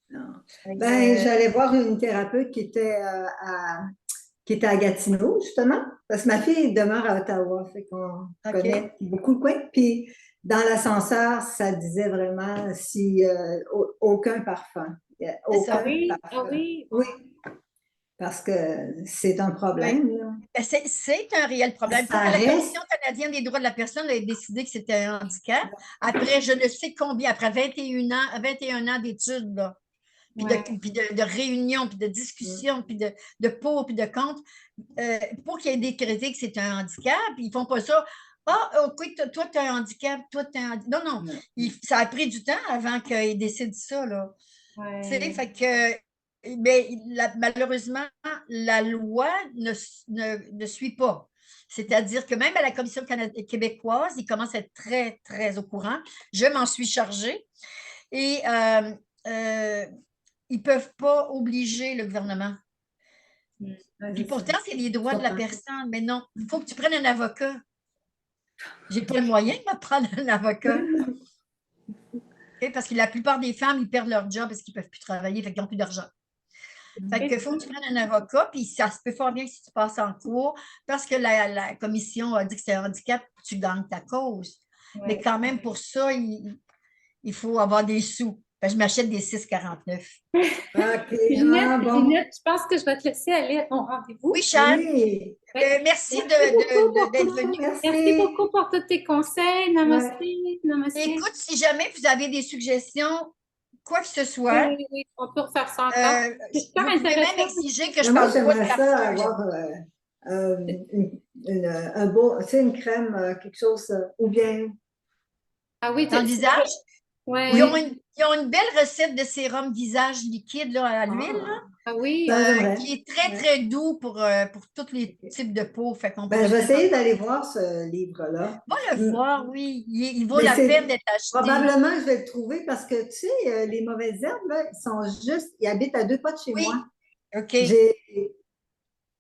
Non. Fait que, Ben, j'allais voir une thérapeute qui était à Gatineau, justement, parce que ma fille demeure à Ottawa, fait qu'on OK? connaît beaucoup le coin. Puis, dans l'ascenseur, ça disait vraiment si aucun parfum. Il y a C'est ça. ah aucun oui, ah parfum. oui. Oui, parce que c'est un Oui. problème, là. Ben, c'est un réel problème. Ça Quand la reste. Commission canadienne des droits de la personne a décidé que c'était un handicap, après je ne sais combien, après 21 ans d'études, là, puis, Ouais. de réunions, puis de discussions, puis de pour, puis de contre, pour qu'il y ait décrété que c'est un handicap, ils ne font pas ça. Ah, ok, toi, tu as un handicap, toi, tu as un handicap. Non, non. Ça a pris du temps avant qu'ils décident ça, là. Tu sais, Ouais. fait que, mais malheureusement, la loi ne suit pas. C'est-à-dire que même à la Commission québécoise, ils commencent à être très, très au courant. Je m'en suis chargée. Et euh, ils ne peuvent pas obliger le gouvernement. Ouais, Puis c'est ça. pourtant, c'est les droits Je de la comprends. personne. Mais non, il faut que tu prennes un avocat. Je n'ai pas le moyen de me prendre un avocat. Okay? Parce que la plupart des femmes, ils perdent leur job parce qu'ils ne peuvent plus travailler, fait qu'ils n'ont plus d'argent. Fait qu'il faut que tu prennes un avocat, puis ça se peut fort bien que si tu passes en cours, parce que la commission a dit que c'est un handicap, tu gagnes ta cause. Mais Ouais. quand même, pour ça, il faut avoir des sous. Fait que je m'achète des 6,49. OK. Ginette, Ah, bon. Ginette, je pense que je vais te laisser aller à ton rendez-vous. Oui, Chane, Oui. merci beaucoup d'être venue. Merci. Merci beaucoup pour tous tes conseils. Namaste. Namaste. Écoute, si jamais vous avez des suggestions, quoi que ce soit, Oui, oui, on peut refaire ça encore. C'est super vous pouvez même intéressant. exiger que je Mais moi, parle pas de j'aimerais ça parfum. avoir un beau, tu sais, une crème, quelque chose, ou bien, Ah oui, Dans le visage, Ouais. ils ont une belle recette de sérum visage liquide là, à l'huile, là, Ah oui. ça, j'aimerais. qui est très, Ouais. très doux pour tous les types de peau. Fait qu'on Ben, je pourrait vais essayer d'aller voir ce livre-là. Va le voir, oui. Il vaut Mais la c'est peine d'être acheté. probablement que je vais le trouver parce que, tu sais, les mauvaises herbes, là, ils habitent à 2 pas de chez Oui, moi. OK. J'ai.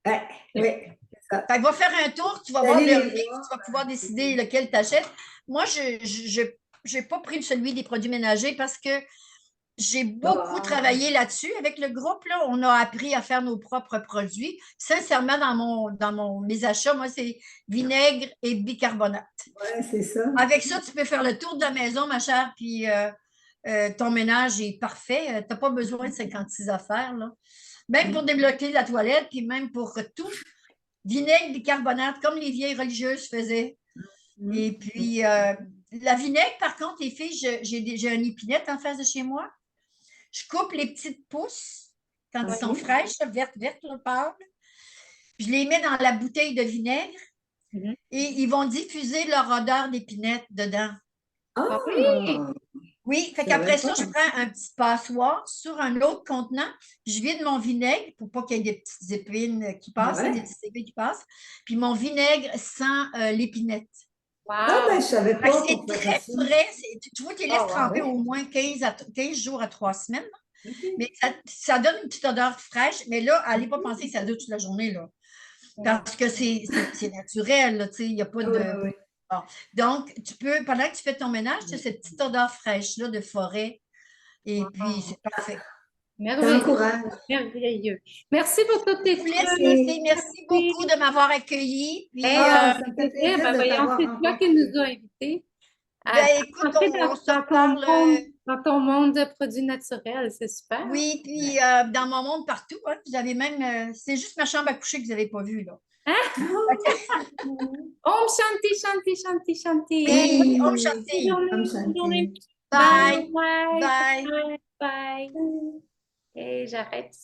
Ouais, oui, c'est ça. Fait que va faire un tour, tu vas voir Allez leur les livre, voir. tu vas pouvoir décider lequel tu achètes. Moi, je n'ai pas pris celui des produits ménagers parce que j'ai beaucoup Ah. travaillé là-dessus. Avec le groupe, là, on a appris à faire nos propres produits. Sincèrement, mes achats, moi, c'est vinaigre et bicarbonate. Ouais, c'est ça. Avec ça, tu peux faire le tour de la maison, ma chère, puis ton ménage est parfait. Tu n'as pas besoin de 56 affaires, là. Même pour débloquer la toilette, puis même pour tout. Vinaigre, bicarbonate, comme les vieilles religieuses faisaient. Et puis, la vinaigre, par contre, les filles, j'ai une épinette en face de chez moi. Je coupe les petites pousses quand elles sont fraîches, vertes, pâles. Je les mets dans la bouteille de vinaigre et ils vont diffuser leur odeur d'épinette dedans. Ah, Oui, fait je qu'après savais ça, je pas. prends un petit passoire sur un autre contenant, je vide mon vinaigre pour pas qu'il y ait des petites épines qui passent, Ouais. des petites épines qui passent, puis mon vinaigre sans l'épinette. Ah, ben, Wow. je savais Fait que pas c'est qu'on pouvait très faire ça. frais. Tu vois, tu les laisses Oh, wow. tremper Ouais. au moins 15 jours à 3 semaines. OK. Mais ça donne une petite odeur fraîche, mais là, allez pas penser que ça dure toute la journée, là. Parce que c'est naturel, là, tu sais, il n'y a pas Ah, oui, de. oui. Bon. Donc, tu peux, pendant que tu fais ton ménage, tu as cette petite odeur fraîche-là de forêt. Et puis, c'est parfait. Merveilleux. T'encourage. Merveilleux. Merci pour toutes tes Je vous trucs. laisse, les filles. Merci beaucoup de m'avoir accueilli. Puis, Ah, ça me fait Plaisir. plaisir Ben, de voyons, t'avoir c'est toi qui rencontré. nous as invités à ben, écoute, entrer on se reparle. dans ton monde de produits naturels. C'est super. Oui, puis dans mon monde partout. Hein, vous avez même. C'est juste ma chambre à coucher que vous n'avez pas vue, là. Om Shanti, Shanti, Shanti, Shanti. Oui, on Oui, chantait. comme Bonne journée. Shanti. Bye. Bye. Bye. Bye. Bye. Et j'arrête.